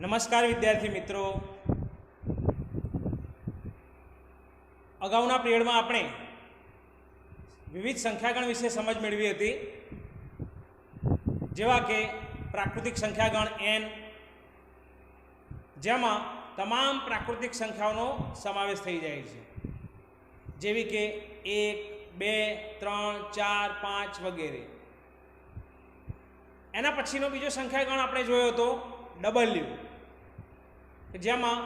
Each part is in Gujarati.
નમસ્કાર વિદ્યાર્થી મિત્રો, અગાઉના પિરિયડમાં આપણે વિવિધ સંખ્યાગણ વિશે સમજ મેળવી હતી, જેવા કે પ્રાકૃતિક સંખ્યાગણ n, જેમાં તમામ પ્રાકૃતિક સંખ્યાઓનો સમાવેશ થઈ જાય છે, જેવી કે 1, 2, 3, 4, 5 વગેરે. એના પછીનો બીજો સંખ્યાગણ આપણે જોયો હતો W, જેમાં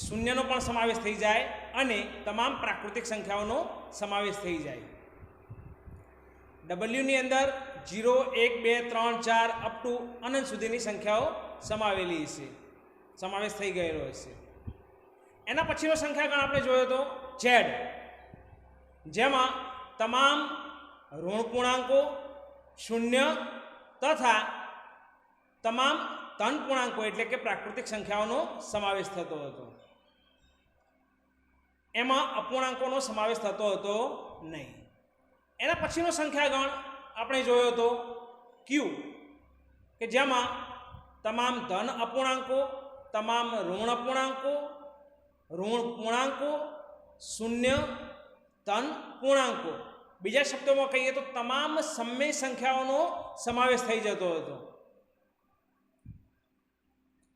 શૂન્યનો પણ સમાવેશ થઈ જાય અને તમામ પ્રાકૃતિક સંખ્યાઓનો સમાવેશ થઈ જાય. W ની અંદર 0, 1, 2, 3, 4 અપ ટુ અનંત સુધીની સંખ્યાઓ સમાવેશ થઈ ગયેલો હશે. એના પછીનો સંખ્યાગણ આપણે જોયો હતો Z, જેમાં તમામ ઋણ પૂર્ણાંકો, શૂન્ય તથા તમામ ધન પૂર્ણાંકો એટલે કે પ્રાકૃતિક સંખ્યાઓનો સમાવેશ થતો હતો. એમાં અપૂર્ણાંકોનો સમાવેશ થતો હતો નહીં. એના પછીનો સંખ્યાગણ આપણે જોયો હતો Q, કે જેમાં તમામ ધન અપૂર્ણાંકો, તમામ ઋણ અપૂર્ણાંકો, ઋણ પૂર્ણાંકો, શૂન્ય, ધન પૂર્ણાંકો, બીજા શબ્દોમાં કહીએ તો તમામ સમય સંખ્યાઓનો સમાવેશ થઈ જતો હતો.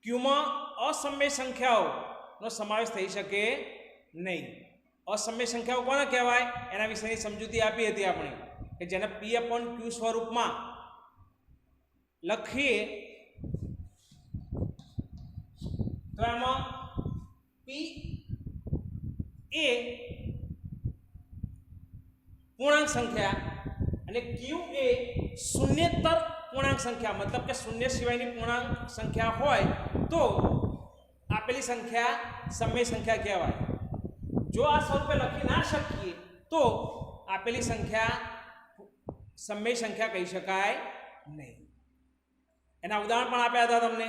ક્યુમાં અસમય સંખ્યાઓનો સમાવેશ થઈ શકે નહીં. અસમય સંખ્યાઓ કોને કહેવાય એના વિશેની સમજૂતી આપી હતી આપણે, કે જેને P/Q સ્વરૂપમાં લખીએ તો એમાં P એ પૂર્ણાંક સંખ્યા અને Q એ શૂન્યેતર પૂર્ણાંક સંખ્યા, મતલબ કે શૂન્ય સિવાયની પૂર્ણાંક સંખ્યા હોય તો આપેલી સંખ્યા સમય સંખ્યા કહેવાય. જો આ સ્વરૂપે લખી ના શકીએ તો આપેલી સંખ્યા સમય સંખ્યા કહી શકાય નહીં. એના ઉદાહરણ પણ આપ્યા હતા તમને,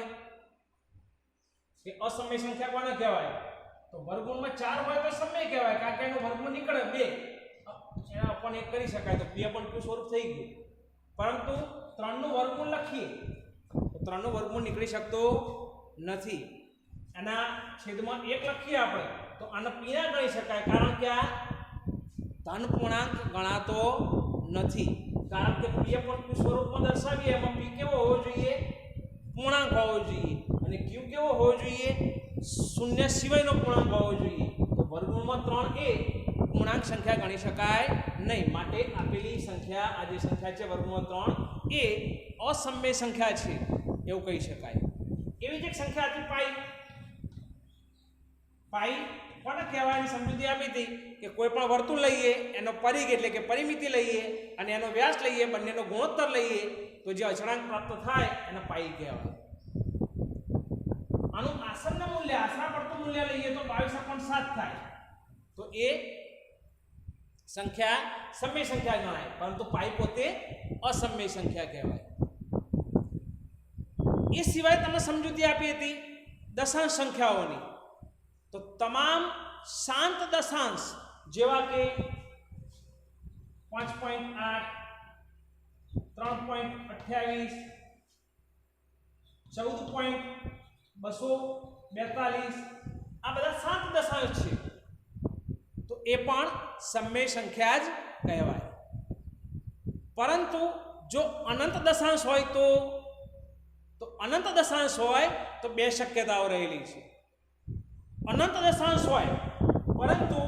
કે અસમય સંખ્યા કોને કહેવાય? તો વર્ગમૂળમાં 4 હોય તો સમય કહેવાય, કારણ કે એનું વર્ગમૂળ નીકળે 2, એના પણ 1 કરી શકાય તો P/Q સ્વરૂપ થઈ ગયું. પરંતુ 3 નું વર્ગમૂળ લખીએ તો 3 નું વર્ગમૂળ નીકળી શકતો નથી. એના છેદમાં 1 લખીએ આપણે તો આને P ના ગણી શકાય, કારણ કે આ ધન પૂર્ણાંક ગણાતો નથી. કારણ કે P/Q સ્વરૂપમાં દર્શાવીએ એમાં P કેવો હોવો જોઈએ? પૂર્ણાંક હોવો જોઈએ, અને Q કેવો હોવો જોઈએ? શૂન્ય સિવાયનો પૂર્ણાંક હોવો જોઈએ. તો વર્ગમૂળમાં 3 એ પૂર્ણાંક સંખ્યા ગણી શકાય નહીં. માટે આપેલી સંખ્યા, આ જે સંખ્યા છે વર્ગમૂળમાં 3, એ અસમય સંખ્યા છે એવું કહી શકાય. એવી જ એક સંખ્યા હતી પાઈ. પાઈ કોને કહેવાયની સમજૂતી આપી હતી, કે કોઈ પણ વર્તુળ લઈએ, એનો પરિઘ એટલે કે પરિમિતિ લઈએ અને એનો વ્યાસ લઈએ, બંનેનો ગુણોત્તર લઈએ તો જે અચળાંક પ્રાપ્ત થાય એને પાઈ કહેવાય. આનું આસન્ન મૂલ્ય, આશરા પડતું મૂલ્ય લઈએ તો 22.7 થાય, તો એ સંખ્યા સમય સંખ્યા ગણાય, પરંતુ પાઈ પોતે અસમય સંખ્યા કહેવાય. એ સિવાય તમને સમજૂતી આપી હતી દશાંશ સંખ્યાઓની. તો તમામ શાંત દશાંશ જેવા કે 5.8, 3.28, 14.242, આ બધા શાંત દશાંશ છે, તો એ પણ સમય સંખ્યા જ કહેવાય. પરંતુ જો અનંત દશાંશ હોય તો અનંત દશાંશ હોય તો 2 શક્યતાઓ રહેલી છે. અનંત દશાંશ હોય પરંતુ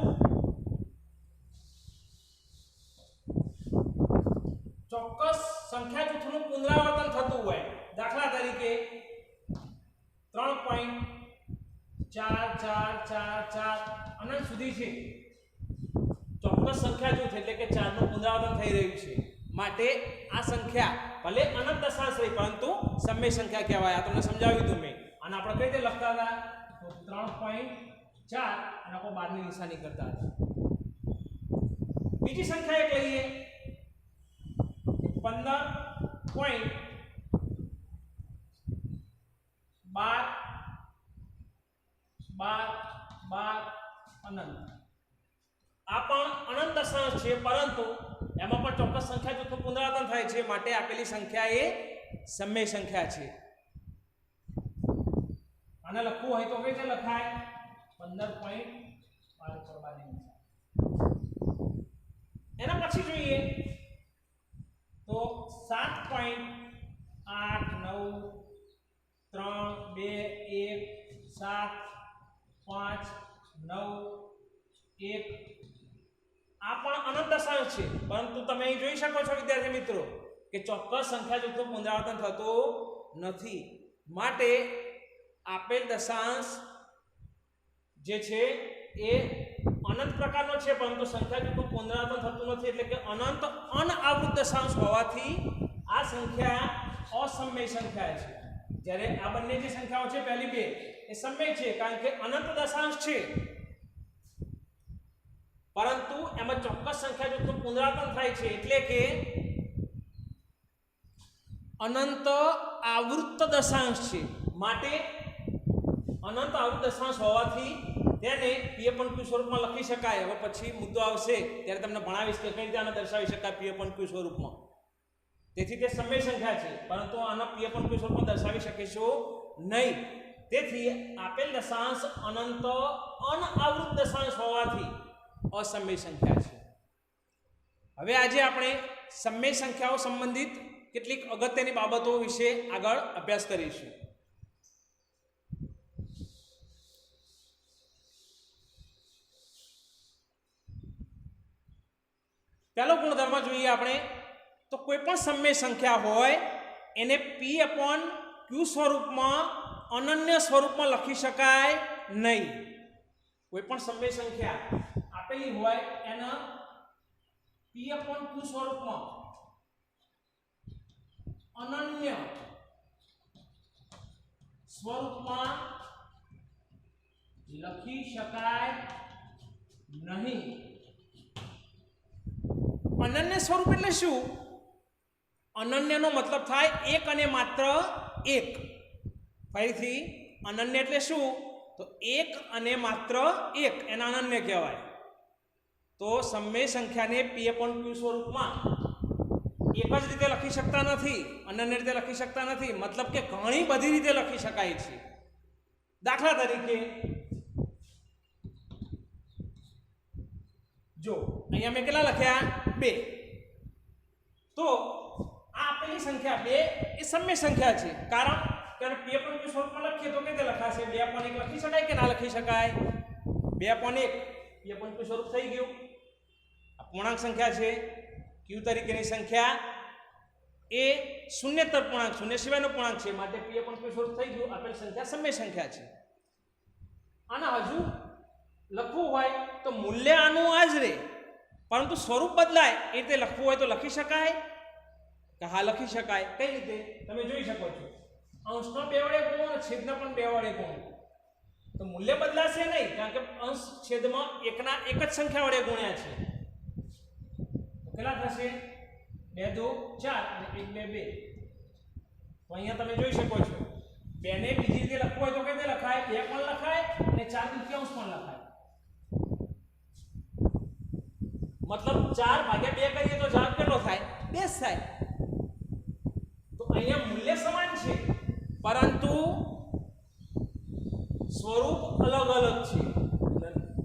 ચોક્કસ સંખ્યા જૂથનું પુનરાવર્તન થતું હોય, દાખલા તરીકે 3.44444 અનંત સુધી છે, ચોક્કસ સંખ્યા જૂથ એટલે કે 4 નું પુનરાવર્તન થઈ રહ્યું છે, માટે આ સંખ્યા ભલે અનંત દશાંશ રહી પરંતુ સમય સંખ્યા કહેવાય. આ તમને સમજાવ્યું હતું મેં. અને આપણે કઈ રીતે લખતા હતા? તો 3.4 અને આપણે 12 ની નિશાની કરતા હતા. બીજી સંખ્યા એક લઈએ 15.12 અનંત. આ પણ અનંત દશાંશ છે, પરંતુ એમાં પણ ચોક્કસ સંખ્યા જૂથનું પુનરાવર્તન થાય છે, માટે આપેલી સંખ્યા એ સમય સંખ્યા છે. આને લખવું હોય તો કઈ રીતે લખાય 15.5 એના પછી જોઈએ તો 7.89131 આ પણ અનંત દશાંશ છે, પરંતુ તમે અહીં જોઈ શકો છો વિદ્યાર્થી મિત્રો કે ચોક્કસ સંખ્યા જૂથનું પુનરાવર્તન થતું નથી, માટે આપેલ દશાંશ જે છે એ અનંત પ્રકારનો છે, પરંતુ સંખ્યા જૂથનું પુનરાવર્તન થતું નથી, એટલે કે અનંત અનાવૃત દશાંશ હોવાથી આ સંખ્યા અસમય સંખ્યા છે। જ્યારે આ બંને જે સંખ્યાઓ છે પહેલી બે એ સમય છે, કારણ કે અનંત દશાંશ છે, પરંતુ એમાં ચોક્કસ સંખ્યા જૂથનું પુનરાવર્તન થાય છે, એટલે કે અનંત આવૃત દશાંશ છે। માટે અનંત આવૃત દશાંશ હોવાથી તેને P/Q સ્વરૂપમાં લખી શકાય। હવે પછી મુદ્દો આવશે ત્યારે તમને ભણાવીશ કે કઈ રીતે આને દર્શાવી શકાય P/Q સ્વરૂપમાં। તેથી તે સમય સંખ્યા છે, પરંતુ આના P/Q સ્વરૂપમાં દર્શાવી શકીશું નહીં। તેથી આપેલ દશાંશ અનંત અનાવૃત દશાંશ હોવાથી અસમય સંખ્યા છે। હવે આજે આપણે સમય સંખ્યાઓ સંબંધિત કેટલીક અગત્યની બાબતો વિશે આગળ અભ્યાસ કરીશું। પહેલો ગુણધર્મ જોઈએ આપણે તો કોઈ પણ સમય સંખ્યા હોય એને P/Q સ્વરૂપમાં અનન્ય સ્વરૂપમાં લખી શકાય નહીં। કોઈ પણ સમય સંખ્યા આપેલી હોય એના P/Q સ્વરૂપમાં અનન્ય સ્વરૂપમાં લખી શકાય નહીં। અનન્ય સ્વરૂપ એટલે શું? અનન્યનો મતલબ થાય એક અને માત્ર એક। ફરીથી અનન્ય એટલે શું? તો એક અને માત્ર એક, એના અનન્ય કહેવાય। તો સમય સંખ્યાને P/Q સ્વરૂપમાં એક જ રીતે લખી શકતા નથી, અનન્ય રીતે લખી શકતા નથી, મતલબ કે ઘણી બધી રીતે લખી શકાય છે। દાખલા તરીકે જો અહીંયા મેં કેટલા લખ્યા? 2। તો આ આપેલી સંખ્યા 2 એ સમય સંખ્યા છે, કારણ કે P/Q સ્વરૂપમાં લખીએ તો કેવી રીતે લખાશે? 2.1 લખી શકાય કે ના લખી શકાય? 2.1 P/Q સ્વરૂપ થઈ ગયું। આ પૂર્ણાંક સંખ્યા છે, Q તરીકેની સંખ્યા એ શૂન્યેતર પૂર્ણાંક, શૂન્ય સિવાયનો પૂર્ણાંક છે, માટે P/Q સ્વરૂપ થઈ ગયું। આપેલ સંખ્યા સમય સંખ્યા છે। આના હજુ લખવું હોય તો મૂલ્ય આનું આ જ રહે, પરંતુ સ્વરૂપ બદલાય એ રીતે લખવું હોય તો લખી શકાય કે હા લખી શકાય। કઈ રીતે? તમે જોઈ શકો છો અંશનો 2 વડે ગુણો, છેદના પણ 2 વડે ગુણો તો મૂલ્ય બદલાશે નહીં, કારણ કે અંશ છેદમાં એકના એક જ સંખ્યા વડે ગુણ્યા છે। તો કેટલા થશે? 2 2 4 અને 1 2 2। તો અહીંયા તમે જોઈ શકો છો 2 ને બીજી રીતે લખવું હોય તો કઈ રીતે લખાય? 2 પણ લખાય અને 4 દુત્યાંશ પણ લખાય। मतलब 4/2 કરીએ તો જવાબ કેટલો થાય? 2 થાય। તો અહીંયા મૂલ્ય સમાન છે, પરંતુ સ્વરૂપ અલગ અલગ છે।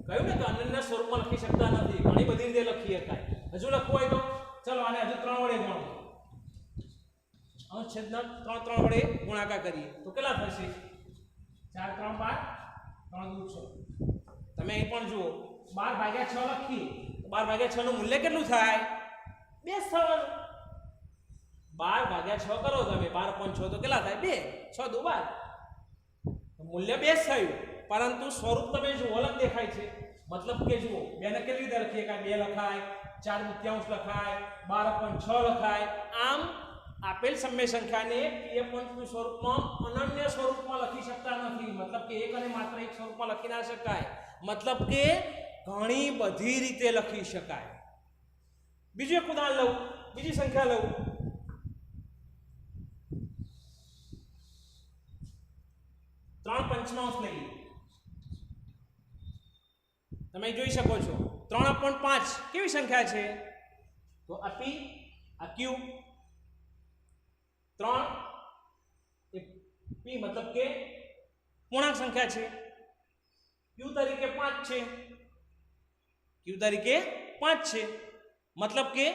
કહ્યું ને કે અનન્ય સ્વરૂપમાં લખી શકતા નથી, ઘણી બધી રીતે લખી શકાય। હજુ લખવું હોય તો ચલો આને હજુ 3 વડે ગુણો, અંશ છેદના 3 વડે ગુણાકાર કરીએ તો કેટલા થશે? 4 3 12 3 2 6। તમે અહીં પણ જુઓ 12/6 લખીએ 12/6 નું મૂલ્ય કેટલું થાય? 2 થવાનું। 12/6 કરો તમે 12.6 તો કેટલા થાય? 2 6 2 12, તો મૂલ્ય 2 થયું, પરંતુ સ્વરૂપ તમે જુઓ અલગ દેખાય છે। મતલબ કે જુઓ 2 ને કેવી રીતે લખીએ? કે 2 લખાય, 4 દુત્યાંશ લખાય, 12.6 લખાય। આમ આપેલ સમય સંખ્યાને P/Q સ્વરૂપમાં અનન્ય સ્વરૂપમાં લખી શકતા નથી, મતલબ કે એક અને માત્ર એક સ્વરૂપમાં લખી ના શકાય, મતલબ કે ઘણી બધી રીતે લખી શકાય। બીજું એક ઉદાહરણ લઉં, બીજી સંખ્યા લઉં, 3/5 લઈએ। તમે જોઈ શકો છો 3/5 કેવી સંખ્યા છે? તો આ P આ Q, 3 એ P મતલબ કે પૂર્ણાંક સંખ્યા છે. ક્યુ તરીકે 5 છે. ક્યુ તરીકે 5 છે. મતલબ કે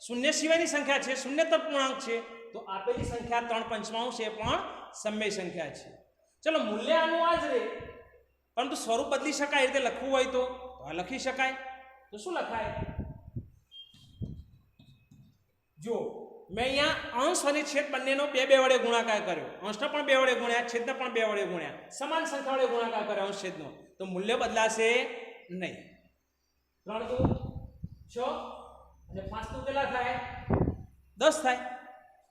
શૂન્ય સિવાયની સંખ્યા છે, શૂન્યતર પૂર્ણાંક છે. તો આપેલી સંખ્યા 3/5 એ પણ સમય સંખ્યા છે. ચલો મૂલ્ય આનું આ જ રહે, પરંતુ સ્વરૂપ બદલી શકાય. રીતે લખવું હોય તો આ લખી શકાય. તો શું લખાય? જો મેં અહીંયા અંશ અને છેદ બંનેનો 2 વડે ગુણાકાર કર્યો. અંશને પણ 2 વડે ગુણ્યા, છેદને પણ 2 વડે ગુણ્યા. સમાન સંખ્યા વડે ગુણાકાર કર્યો અંશ છેદનો. તો મૂલ્ય બદલાશે નહીં. 3 દુ 6 અને 5 દુ કેટલા થાય? 10 થાય.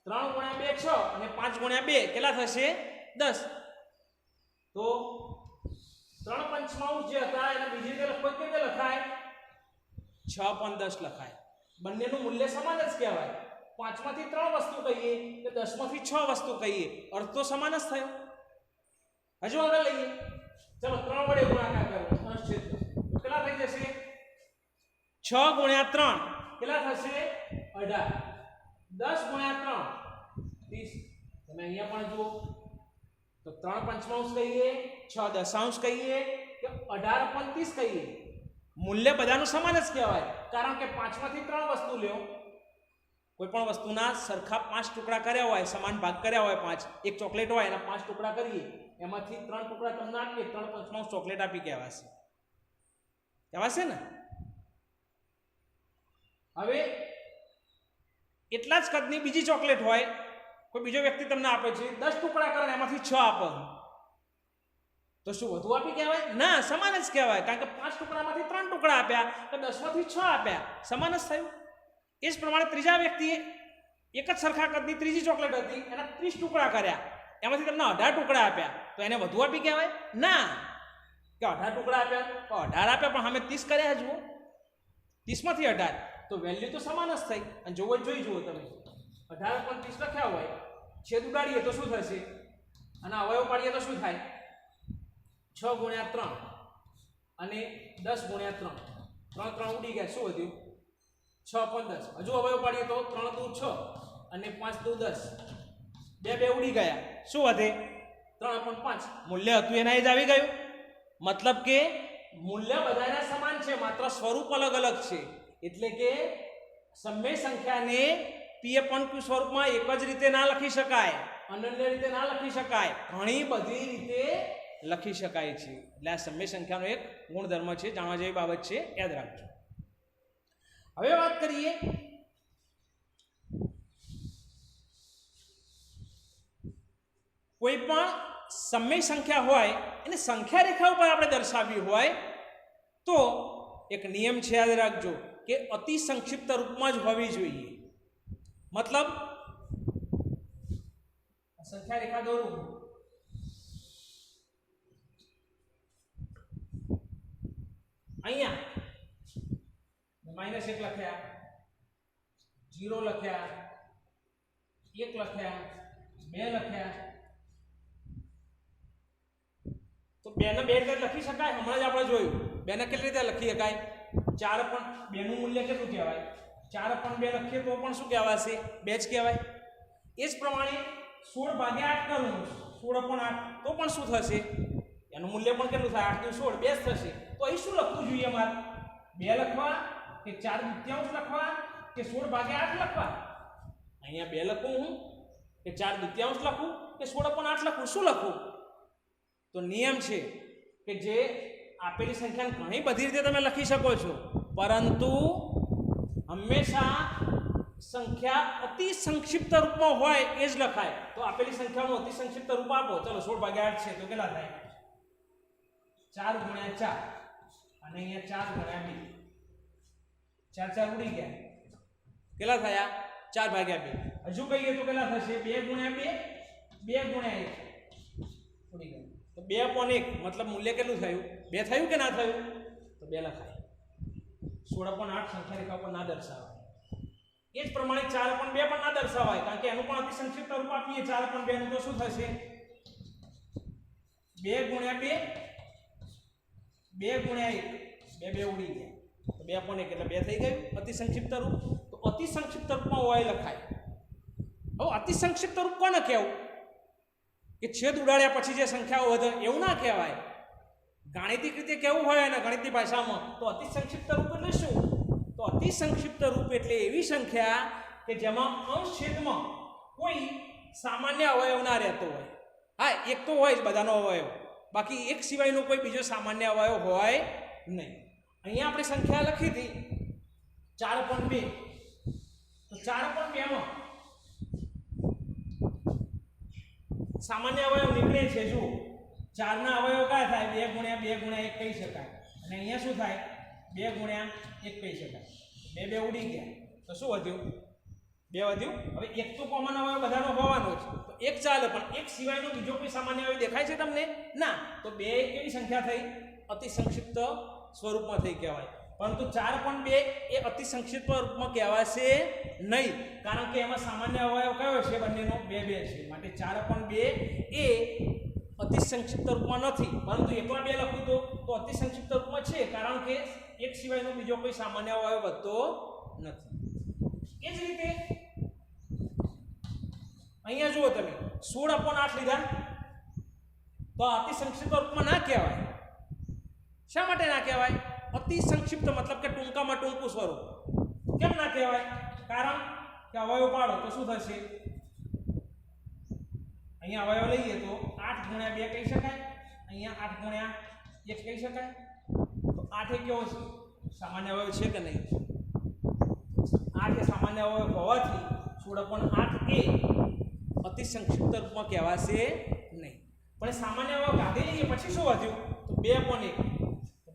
3 ગુણ્યા 2 6 અને 5 ગુણ્યા 2 કેટલા થશે? 10. તો 3/5 જે હતા એને બીજી રીતે લખો કેવી રીતે લખાય? 6/10 લખાય. બંનેનું મૂલ્ય સમાન જ કહેવાય. 5 માંથી 3 વસ્તુ કહીએ કે 10 માંથી 6 વસ્તુ કહીએ, અર્થ તો સમાન જ થયો. હજુ આગળ લઈએ. ચલો 3 વડે ગુણાકાર કરો અંશ છેદ. કેટલા થઈ જશે? 6 ગુણ્યા 3 કેટલા થશે? 18. 10 ગુણ્યા 3 30. તમે અહીંયા પણ જુઓ તો 3/5 કહીએ, 6 દશાંશ કહીએ કે 18/30 કહીએ, મૂલ્ય બધાનું સમાન જ કહેવાય. કારણ કે 5 માંથી 3 વસ્તુ લ્યો. કોઈ પણ વસ્તુના સરખા 5 ટુકડા કર્યા હોય, સમાન ભાગ કર્યા હોય 5, એક ચોકલેટ હોય એના 5 ટુકડા કરીએ, એમાંથી 3 ટુકડા તમને આપીએ, 3/5 ચોકલેટ આપી કહેવાશે. કહેવાશે ને? હવે એટલા જ કદની બીજી ચોકલેટ હોય, કોઈ બીજો વ્યક્તિ તમને આપે છે, 10 ટુકડા કરે એમાંથી 6 આપો, તો શું વધુ આપી કહેવાય? ના, સમાન જ કહેવાય. કારણ કે 5 ટુકડામાંથી 3 ટુકડા આપ્યા તો 10 માંથી 6 આપ્યા, સમાન જ થયું. એ જ પ્રમાણે ત્રીજા વ્યક્તિએ એક જ સરખા કદની ત્રીજી ચોકલેટ હતી, એના 30 ટુકડા કર્યા, એમાંથી તમને 18 ટુકડા આપ્યા, તો એને વધુ આપી કહેવાય? ના, કે 18 ટુકડા આપ્યા તો 18 આપ્યા, પણ અમે 30 કર્યા. જુઓ 30 માંથી 18 તો વેલ્યુ તો સમાન જ થઈ. અને જોવો જોઈ જુઓ તમે, 18 પણ 30 લખ્યા હોય, છેદ ઉડાડીએ તો શું થશે? અને અવયવ પાડીએ તો શું થાય? 6 ગુણ્યા 3 અને 10 ગુણ્યા 3, 3 3 ઉડી ગયા, શું વધ્યું? 6 પણ 10. હજુ અવયવ પાડીએ તો 3 દુ 6 અને 5 દુ 10, 2 ઉડી ગયા, શું વધે? 3 પણ 5. મૂલ્ય હતું એના એ જ આવી ગયું. મતલબ કે મૂલ્ય બધાના સમાન છે, માત્ર સ્વરૂપ અલગ અલગ છે. એટલે કે સમય સંખ્યાને P/Q સ્વરૂપમાં એક જ રીતે ના લખી શકાય, અનન્ય રીતે ના લખી શકાય, ઘણી બધી રીતે લખી શકાય છે. એટલે આ સમય સંખ્યાનો એક ગુણધર્મ છે, જાણવા જેવી બાબત છે, યાદ રાખજો. હવે વાત કરીએ કોઈ પણ સમય સંખ્યા હોય એને સંખ્યા રેખા ઉપર આપણે દર્શાવવી હોય તો એક નિયમ છે, યાદ રાખજો, કે અતિ સંક્ષિપ્ત રૂપમાં જ હોવી જોઈએ. મતલબ સંખ્યા રેખા દોરું, અહીંયા -1 લખ્યા, 0 લખ્યા, 1 લખ્યા, 2 લખ્યા, તો 2 ને 2 રીતે લખી શકાય. હમણાં જ આપણે જોયું 2 ને કેટલી રીતે લખી શકાય? 4 પણ 2 નું મૂલ્ય કેટલું કહેવાય? 4 પણ 2 લખીએ તો પણ શું કહેવાશે? 2 જ કહેવાય. એ જ પ્રમાણે 16/8 કરું, 16 પણ 8 તો પણ શું થશે? એનું મૂલ્ય પણ કેટલું થાય? 8 × 16 2 જ થશે. તો અહીં શું લખવું જોઈએ મારે? 2 લખવા કે 4/2 લખવા કે 16/8 લખવા? અહીંયા 2 લખું હું કે 4/2 લખું કે 16 પણ 8 લખું? શું લખું? તો નિયમ છે કે જે આપેલી સંખ્યાને ઘણી બધી રીતે તમે લખી શકો છો, પરંતુ હંમેશા સંખ્યા અતિ સંક્ષિપ્ત રૂપમાં હોય એ જ લખાય. તો આપેલી સંખ્યાનું અતિ સંક્ષિપ્ત રૂપ આપો. ચલો 16/8 છે તો કેટલા થાય? 4 ગુણ્યા 4 અને અહીંયા 4 ગુણ્યા 2, 4 4 ઉડી ગયા, કેટલા થયા? 4/2. હજુ કહીએ તો કેટલા થશે? 2 ગુણ્યા 2, 2 ગુણ્યા 1 ઉડી ગયા. તો 2/1 મતલબ મૂલ્ય કેટલું થયું? 2 થયું કે ના થયું? તો 2 લખાય. 16/8 સંખ્યા રેખા ઉપર ના દર્શાવાય. એ જ પ્રમાણે 4/2 પણ ના દર્શાવાય, કારણ કે એનું પણ અતિ સંક્ષિપ્ત રૂપ આપીએ 4/2 નું, તો શું થશે? 2 ગુણ્યા 2, 2 ગુણ્યા 1, 2 ઉડી ગયા, તો 2/1 એટલે 2 થઈ ગયું અતિ સંક્ષિપ્ત રૂપ. તો અતિ સંક્ષિપ્ત રૂપમાં હોય લખાય. હવે અતિ સંક્ષિપ્ત રૂપ કોને કહેવું? કે છેદ ઉડાડ્યા પછી જે સંખ્યાઓ વધે એવું ના કહેવાય. ગાણિતિક રીતે કેવું હોય અને ગણિતની ભાષામાં તો અતિ સંક્ષિપ્ત રૂપ એટલે શું? તો અતિ સંક્ષિપ્ત રૂપ એટલે એવી સંખ્યા કે જેમાં અંશ છેદમાં કોઈ સામાન્ય અવયવ ના રહેતો હોય. હા, એક તો હોય જ બધાનો અવયવ, બાકી એક સિવાયનો કોઈ બીજો સામાન્ય અવયવ હોય નહીં. અહીંયા આપણે સંખ્યા લખી હતી 4.2. તો 4.2 સામાન્ય અવયવ નીકળે છે. જો 4 ના અવયવ કયા થાય? 2 ગુણ્યા 2 ગુણ્યા 1 કહી શકાય. અને અહીંયા શું થાય? 2 ગુણ્યા 1 કહી શકાય. 2 2 ઉડી ગયા તો શું વધ્યું? 2 વધ્યું. હવે એક તો કોમન અવયવ બધાનો હોવાનો જ, તો એક ચાલે, પણ એક સિવાયનો બીજો કોઈ સામાન્ય અવયવ દેખાય છે તમને? ના. તો 2 કેવી સંખ્યા થઈ? અતિ સંક્ષિપ્ત સ્વરૂપમાં થઈ કહેવાય. પરંતુ 4.2 એ અતિ સંક્ષિપ્ત રૂપમાં કહેવાશે નહીં, કારણ કે એમાં સામાન્ય અવયવ કયો છે? બંનેનો 2 2 છે. માટે 4.2 એ અતિ સંક્ષિપ્ત રૂપમાં નથી, પરંતુ એકલા 2 લખું તો અતિ સંક્ષિપ્ત રૂપમાં છે, કારણ કે એક સિવાયનો બીજો કોઈ સામાન્ય અવયવ વધતો નથી. એ જ રીતે અહીંયા જુઓ તમે 16/8 લીધા તો અતિ સંક્ષિપ્ત રૂપમાં ના કહેવાય. શા માટે ના કહેવાય? અતિ સંક્ષિપ્ત મતલબ કે ટૂંકામાં ટૂંકું સ્વરૂપ. કેમ ના કહેવાય? કારણ કે અવયવ પાડો તો શું થશે? અહીંયા અવયવ લઈએ તો 8 ગુણ્યા 2 કહી શકાય, અહીંયા 8 ગુણ્યા 1 કહી શકાય. તો 8 એ કેવો છે? સામાન્ય અવયવ છે કે નહીં? 8 એ સામાન્ય અવયવ હોવાથી 16.8 એ અતિ સંક્ષિપ્ત રૂપમાં કહેવાશે નહીં. પણ સામાન્ય અવયવ કાઢી લઈએ પછી શું વધ્યું? તો 2.1.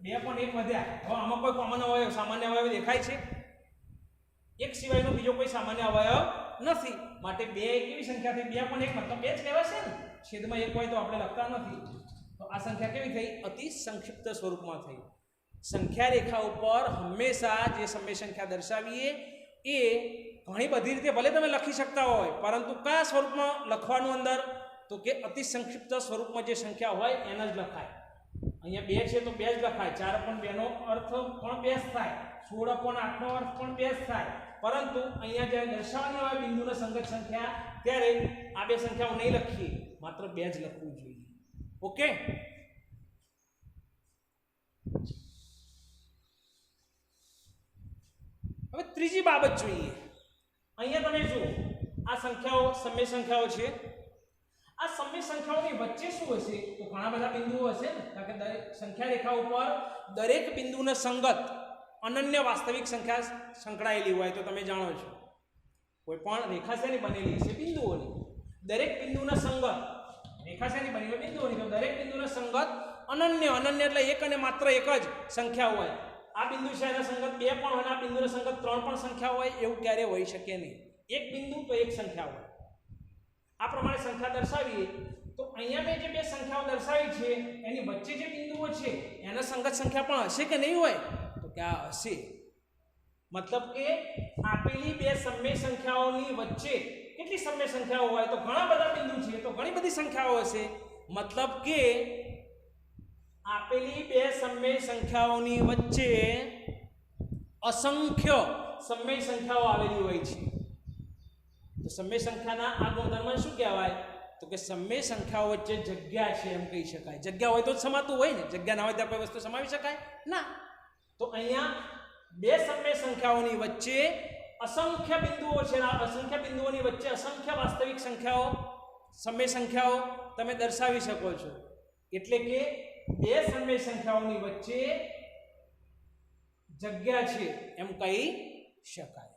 2.1 વધ્યા. હવે આમાં કોઈ કોમન અવયવ સામાન્ય અવયવ દેખાય છે? એક સિવાયનો બીજો કોઈ સામાન્ય અવયવ નથી. માટે 2 કેવી સંખ્યા થઈ? 2.1 મતલબ 2 જ કહેવાશે ને. છેદમાં 1 હોય તો આપણે લખતા નથી. તો આ સંખ્યા કેવી થઈ? અતિ સંક્ષિપ્ત સ્વરૂપમાં થઈ. સંખ્યા રેખા ઉપર હંમેશા જે સમય સંખ્યા દર્શાવીએ એ ઘણી બધી રીતે ભલે તમે લખી શકતા હોય, પરંતુ કયા સ્વરૂપમાં લખવાનું અંદર? તો કે અતિ સંક્ષિપ્ત સ્વરૂપમાં જે સંખ્યા હોય એને જ લખાય. અહીંયા 2 છે તો 2 જ લખાય. 4.2 નો અર્થ પણ 2 જ થાય. 16.8 નો અર્થ પણ 2 જ થાય. પરંતુ અહીંયા જે દર્શાવવાની હોય બિંદુની સંગત સંખ્યા, ત્યારે આ 2 સંખ્યાઓ નહીં લખીએ, માત્ર 2 જ લખવું જોઈએ. ઓકે. હવે ત્રીજી બાબત જોઈએ. અહીંયા તમે જુઓ આ સંખ્યાઓ સમય સંખ્યાઓ છે. આ સમય સંખ્યાઓની વચ્ચે શું હશે? તો ઘણા બધા બિંદુઓ હશે ને, કારણ કે દરેક સંખ્યા રેખા ઉપર દરેક બિંદુને સંગત અનન્ય વાસ્તવિક સંખ્યા સંકળાયેલી હોય તો તમે જાણો છો. કોઈ પણ રેખા શેની બનેલી છે? બિંદુઓની. દરેક બિંદુના સંગત રેખા શેની બનેલી હોય? બિંદુઓની. તો દરેક બિંદુના સંગત અનન્ય એટલે એક અને માત્ર એક જ સંખ્યા હોય. આ બિંદુ છે એના સંગત 2 પણ હોય, આ બિંદુના સંગત 3 પણ સંખ્યા હોય, એવું ક્યારેય હોઈ શકે નહીં. એક બિંદુ તો એક સંખ્યા હોય. આ પ્રમાણે સંખ્યા દર્શાવીએ તો અહીંયા મેં જે 2 સંખ્યાઓ દર્શાવી છે એની વચ્ચે જે બિંદુઓ છે એના સંગત સંખ્યા પણ હશે કે નહીં હોય? તો કે આ હશે. મતલબ કે આપેલી 2 સમય સંખ્યાઓની વચ્ચે કેટલી સમય સંખ્યાઓ હોય? તો ઘણા બધા બિંદુ છે, તો ઘણી બધી સંખ્યાઓ હશે. મતલબ કે આપેલી 2 સમય સંખ્યાઓની વચ્ચે અસંખ્ય સમય સંખ્યાઓ આવેલી હોય છે. તો સમય સંખ્યાના આ ગુણધર્મ શું કહેવાય? તો કે સમય સંખ્યાઓ વચ્ચે જગ્યા છે એમ કહી શકાય. જગ્યા હોય તો જ સમાતું હોય ને. જગ્યા ના હોય ત્યાં કોઈ વસ્તુ સમાવી શકાય ના. તો અહીંયા 2 સમય સંખ્યાઓની વચ્ચે અસંખ્ય બિંદુઓ છે. આ અસંખ્ય બિંદુઓની વચ્ચે અસંખ્ય વાસ્તવિક સંખ્યાઓ સમય સંખ્યાઓ તમે દર્શાવી શકો છો. એટલે કે 2 સમય સંખ્યાઓની વચ્ચે જગ્યા છે એમ કહી શકાય.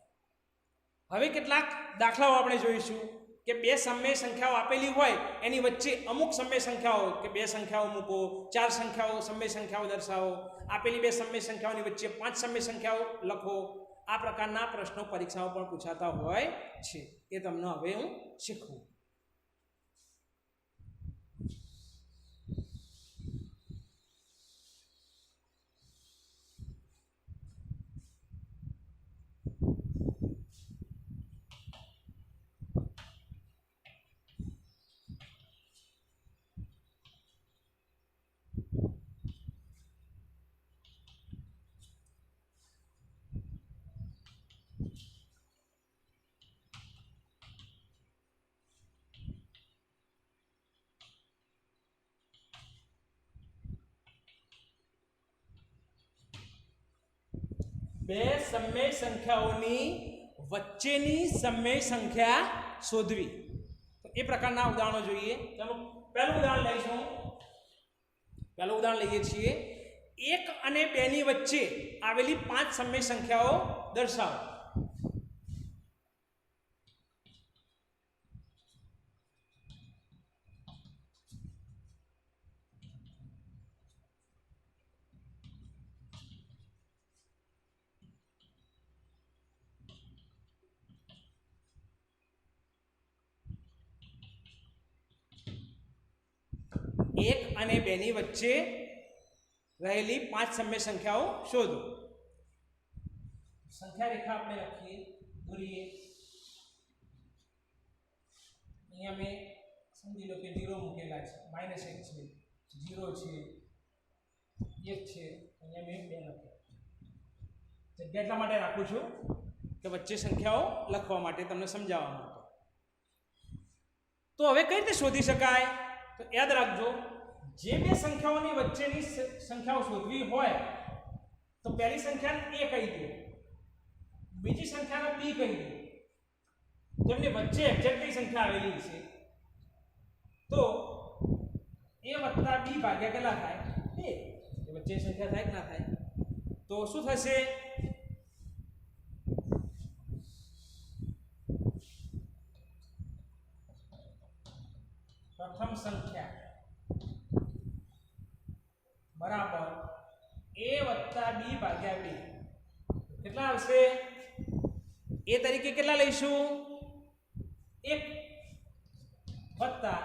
હવે કેટલાક દાખલાઓ આપણે જોઈશું કે 2 સમય સંખ્યાઓ આપેલી હોય એની વચ્ચે અમુક સમય સંખ્યાઓ, કે 2 સંખ્યાઓ મૂકો, 4 સંખ્યાઓ સમય સંખ્યાઓ દર્શાવો, આપેલી 2 સમય સંખ્યાઓની વચ્ચે 5 સમય સંખ્યાઓ લખો. આ પ્રકારના પ્રશ્નો પરીક્ષામાં પણ પૂછાતા હોય છે. એ તમને હવે હું શીખવું. બે સમય સંખ્યાઓની વચ્ચેની સમય સંખ્યા શોધવી. તો એ પ્રકારના ઉદાહરણો જોઈએ. ચાલો પહેલું ઉદાહરણ લઈશું. પહેલું ઉદાહરણ લઈએ છીએ. 1 અને 2 ની વચ્ચે આવેલી 5 સમય સંખ્યાઓ દર્શાવો. એક અને 2 ની વચ્ચે રહેલી 5 સમય સંખ્યાઓ શોધો. સંખ્યા રેખા આપણે લખીએ, દોરીએ. અહીંયા મેં સમજી લો કે 0 મૂકેલા છે, -1 છે, 0 છે, 1 છે. અહીંયા મેં 2 લખ્યા. જગ્યા એટલા માટે રાખું છું કે વચ્ચે સંખ્યાઓ લખવા માટે, તમને સમજાવવા માટે. તો હવે કઈ રીતે શોધી શકાય? તો યાદ રાખજો, જે બે સંખ્યાઓની વચ્ચેની સંખ્યાઓ શોધવી હોય તો પહેલી સંખ્યાને a કહી દો, બીજી સંખ્યાને b કહી દો. તેમની વચ્ચે એક્ઝેક્ટ કઈ સંખ્યા આવેલી છે તો a + b ભાગ્યા કેટલા થાય? 2. એ વચ્ચે સંખ્યા થાય કે ના થાય? તો શું થશે? પ્રથમ સંખ્યા બરાબર a + b ભાગ્યા 2. કેટલા આવશે? a તરીકે કેટલા લઈશું? 1 વત્તા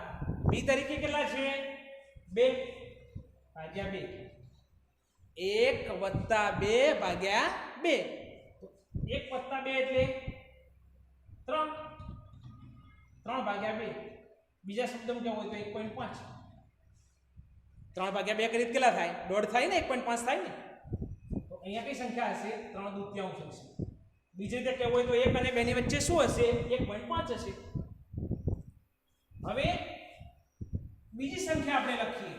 b તરીકે કેટલા છે? 2 ભાગ્યા 2. 1 વત્તા 2 ભાગ્યા 2. તો 1 વત્તા 2 એટલે 3. 3 ભાગ્યા 2. બીજા શબ્દમાં કેવું હોય તો 1.5. 3 ભાગ્યા 2 કરી કેટલા થાય? 1.5 થાય ને, 1.5 થાય ને. તો અહીંયા કઈ સંખ્યા હશે? 3/2 હશે. બીજી રીતે કેવું હોય તો 1 અને 2 ની વચ્ચે શું હશે? 1.5 હશે. હવે બીજી સંખ્યા આપણે લખીએ.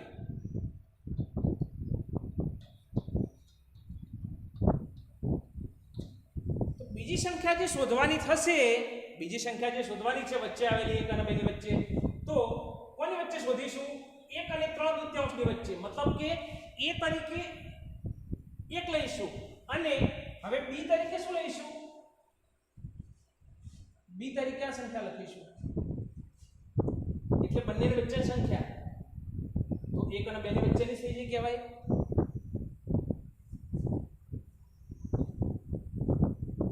તો બીજી સંખ્યા જે શોધવાની થશે, બીજી સંખ્યા જે શોધવાની છે વચ્ચે આવેલી 1 અને 2 ની વચ્ચે, તો કોની વચ્ચે શોધીશું? 1 અને 3/2 ની વચ્ચે. મતલબ કે a તરીકે 1 લઈશું અને હવે b તરીકે શું લઈશું? b તરીકે આ સંખ્યા લખીશું. એટલે બંનેની વચ્ચેની સંખ્યા તો 1 અને 2 ની વચ્ચેની થઈ કહેવાય.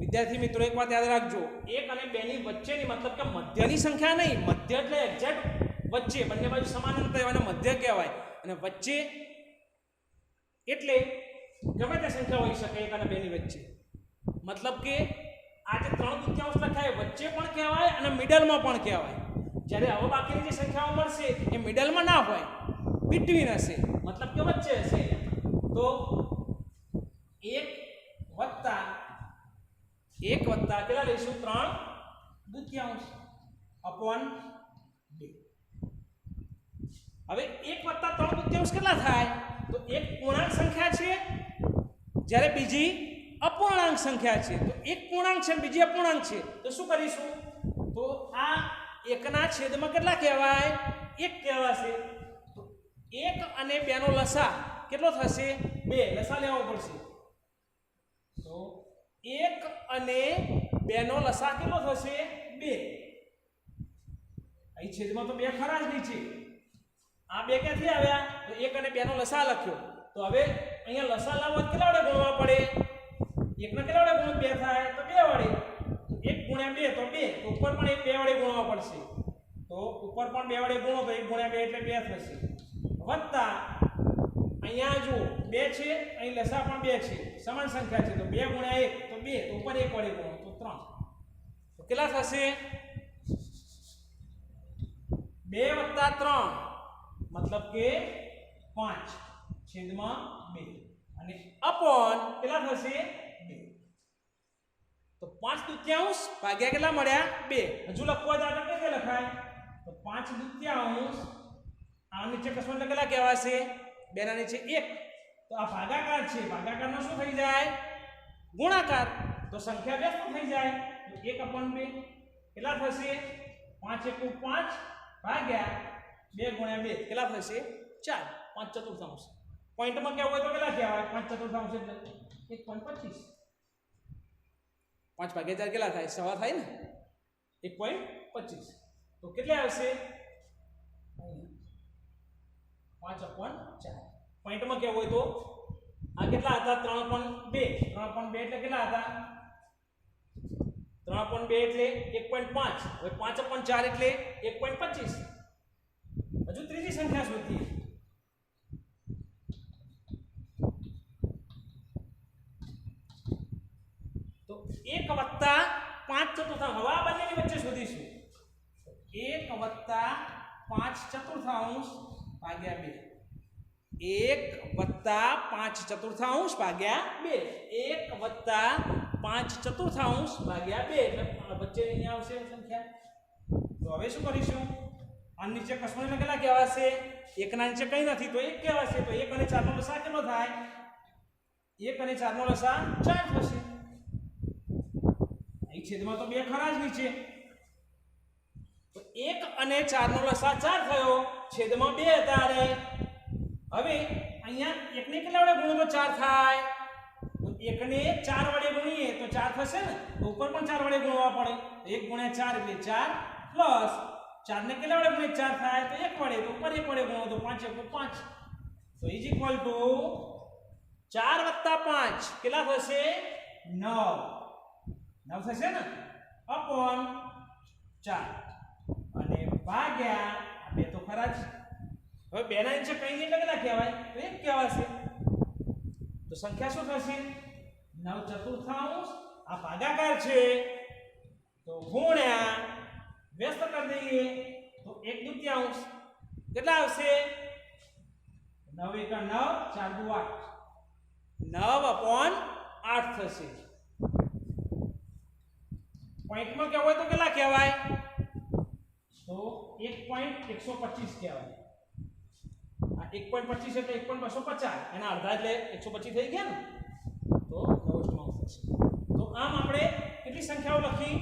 વિદ્યાર્થી મિત્રો એક વાત યાદ રાખજો, 1 અને 2 ની વચ્ચેની મતલબ કે મધ્યની સંખ્યા નહીં. મધ્ય એટલે એક્ઝેક્ટ વચ્ચે, બંને બાજુ સમાન અંતર એને મધ્ય કહેવાય. અને વચ્ચે એટલે ગમે તે સંખ્યા હોઈ શકે 1 અને 2 ની વચ્ચે. મતલબ કે આ જે 3/2 લખાય વચ્ચે પણ કહેવાય અને મિડલમાં પણ કહેવાય. જ્યારે હવે બાકીની જે સંખ્યાઓ મળશે એ મિડલમાં ના હોય, બિટવીન હશે, મતલબ કે વચ્ચે હશે. તો 1 વત્તા કેટલા લઈશું? 3/2 અપોન 2. હવે 1 વત્તા 3/2 કેટલા થાય? તો એક પૂર્ણાંક સંખ્યા છે જ્યારે બીજી અપૂર્ણાંક સંખ્યા છે. તો એક પૂર્ણાંક છે બીજી અપૂર્ણાંક છે. તો શું કરીશું? તો આ 1 ના છેદમાં કેટલા કહેવાય? 1 કહેવાશે. તો 1 અને 2 નો લસા કેટલો થશે? 2. લસા લેવો પડશે. તો 1 અને 2 નો લસા કેટલો થશે? 2. અહીં છેદમાં તો 2 ખરા જ નહીં છે. આ 2 ક્યાંથી આવ્યા? તો 1 અને 2 નો લસા લખ્યો. તો હવે અહીંયા લસા લાવવો કેટલા વડે ગુણવા પડે? 1 ને કેટલા વડે ગુણ 2 થાય? તો 2 વડે. 1 ગુણ્યા 2 તો 2. તો ઉપર પણ 2 વડે ગુણવા પડશે. તો ઉપર પણ 2 વડે ગુણો તો 1 ગુણ્યા 2 એટલે 2 થશે. વત્તા અહીંયા જો 2 છે, અહીં લસા પણ 2 છે, સમાન સંખ્યા છે. તો 2 ગુણ્યા 1 તો 2. તો ઉપર 1 વડે ગુણો તો 3. તો કેટલા થશે? 2 વત્તા 3 મતલબ કે 5 છેદમાં 2 અને અપોન કેટલા થશે? 2. તો 5/2 ભાગ્યા કેટલા મળ્યા? 2. હજુ લખવા તો આગળ કેવી લખાય? તો 5/2 આ નીચે કશું એટલે કેટલા કહેવાશે? 2 ના નીચે 1. તો આ ભાગાકાર છે. ભાગાકારમાં શું થઈ જાય? ગુણાકાર તો સંખ્યા વ્યસ્ત થઈ જાય તો 1/2 કેટલા થશે 5 × 5 ભાગ્યા 2 × 2 કેટલા થશે 4 5/4 પોઈન્ટમાં કેવું હોય તો કેટલા કહેવાય 5/4 એટલે 1.25 5 ભાગ્યા 4 કેટલા થાય સવા થાય ને 1.25 તો કેટલે આવશે 5/4 પોઈન્ટમાં કેવું હોય તો આ કેટલા હતા 3.2 એટલે કેટલા હતા 3.2 એટલે 1.5 હવે 5/4 એટલે 1.25 હજુ ત્રીજી સંખ્યા શોધીએ તો 1 + 5/4 હવે આ બંનેની વચ્ચે શોધીશું 1 + 5/4 ભાગ્યા 2 1 + 5/4 ભાગ્યા 2 1 + 5/4 ભાગ્યા 2 એટલે વચ્ચે અહીંયા આવશે સંખ્યા તો હવે શું કરીશું આ નીચે કશું એટલે કેટલા કહેવાશે 1 ના નીચે કંઈ નથી તો 1 કહેવાશે તો 1 અને 4 નો લસા કેટલો થાય 1 અને 4 નો લસા 4 થશે અહીં છેદમાં તો 2 ખરા જ નીચે તો 1 અને 4 નો લસા 4 થયો છેદમાં 2 હતા રે હવે અહીંયા 1 ને કેટલા વડે ગુણો તો 4 થાય તો 1 ને 4 વડે ગુણીએ તો 4 થશે ને તો ઉપર પણ 4 વડે ગુણવા પડે 1 × 4 એટલે 4 પ્લસ 4 ને કેટલા વડે ગુણીએ 4 થાય તો 1 વડે તો ઉપર 1 વડે ગુણો તો 5 × 5 તો ઇઝ ઇક્વલ ટુ 4 + 5 કેટલા થશે 9 થશે ને અપોન 4 અને ભાગ્યા આ બે તો ખરા જ હવે 2 ના નીચે કંઈ નહીં એટલે કેટલા કહેવાય તો 1 કહેવાશે તો સંખ્યા શું થશે 9/4 આ ભાગાકાર છે તો ગુણ્યા વ્યસ્ત કરી દઈએ તો 1/2 કેટલા આવશે 9 × 9 4 × 8 9/8 થશે પોઈન્ટમાં કેવું હોય તો કેટલા કહેવાય તો 1.125 કહેવાય આ 1.25 એટલે 1.250 એના અડધા એટલે 125 થઈ ગયા ને તો 9/9 થશે તો આમ આપણે કેટલી સંખ્યાઓ લખી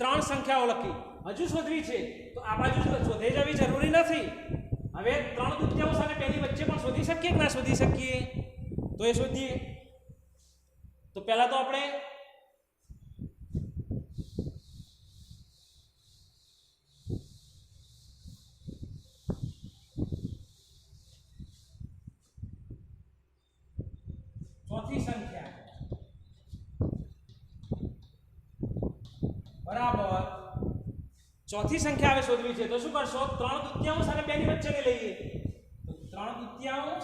3 સંખ્યાઓ લખી હજુ શોધવી છે તો આ બાજુ શોધી જવી જરૂરી નથી હવે 3/4 અને 2 ની વચ્ચે પણ શોધી શકીએ કે ના શોધી શકીએ તો એ શોધીએ તો પહેલા તો આપણે ચોથી સંખ્યા બરાબર ચોથી સંખ્યા હવે શોધવી છે તો શું કરશો 3/4 અને 2 ની વચ્ચેની લઈએ તો 3/4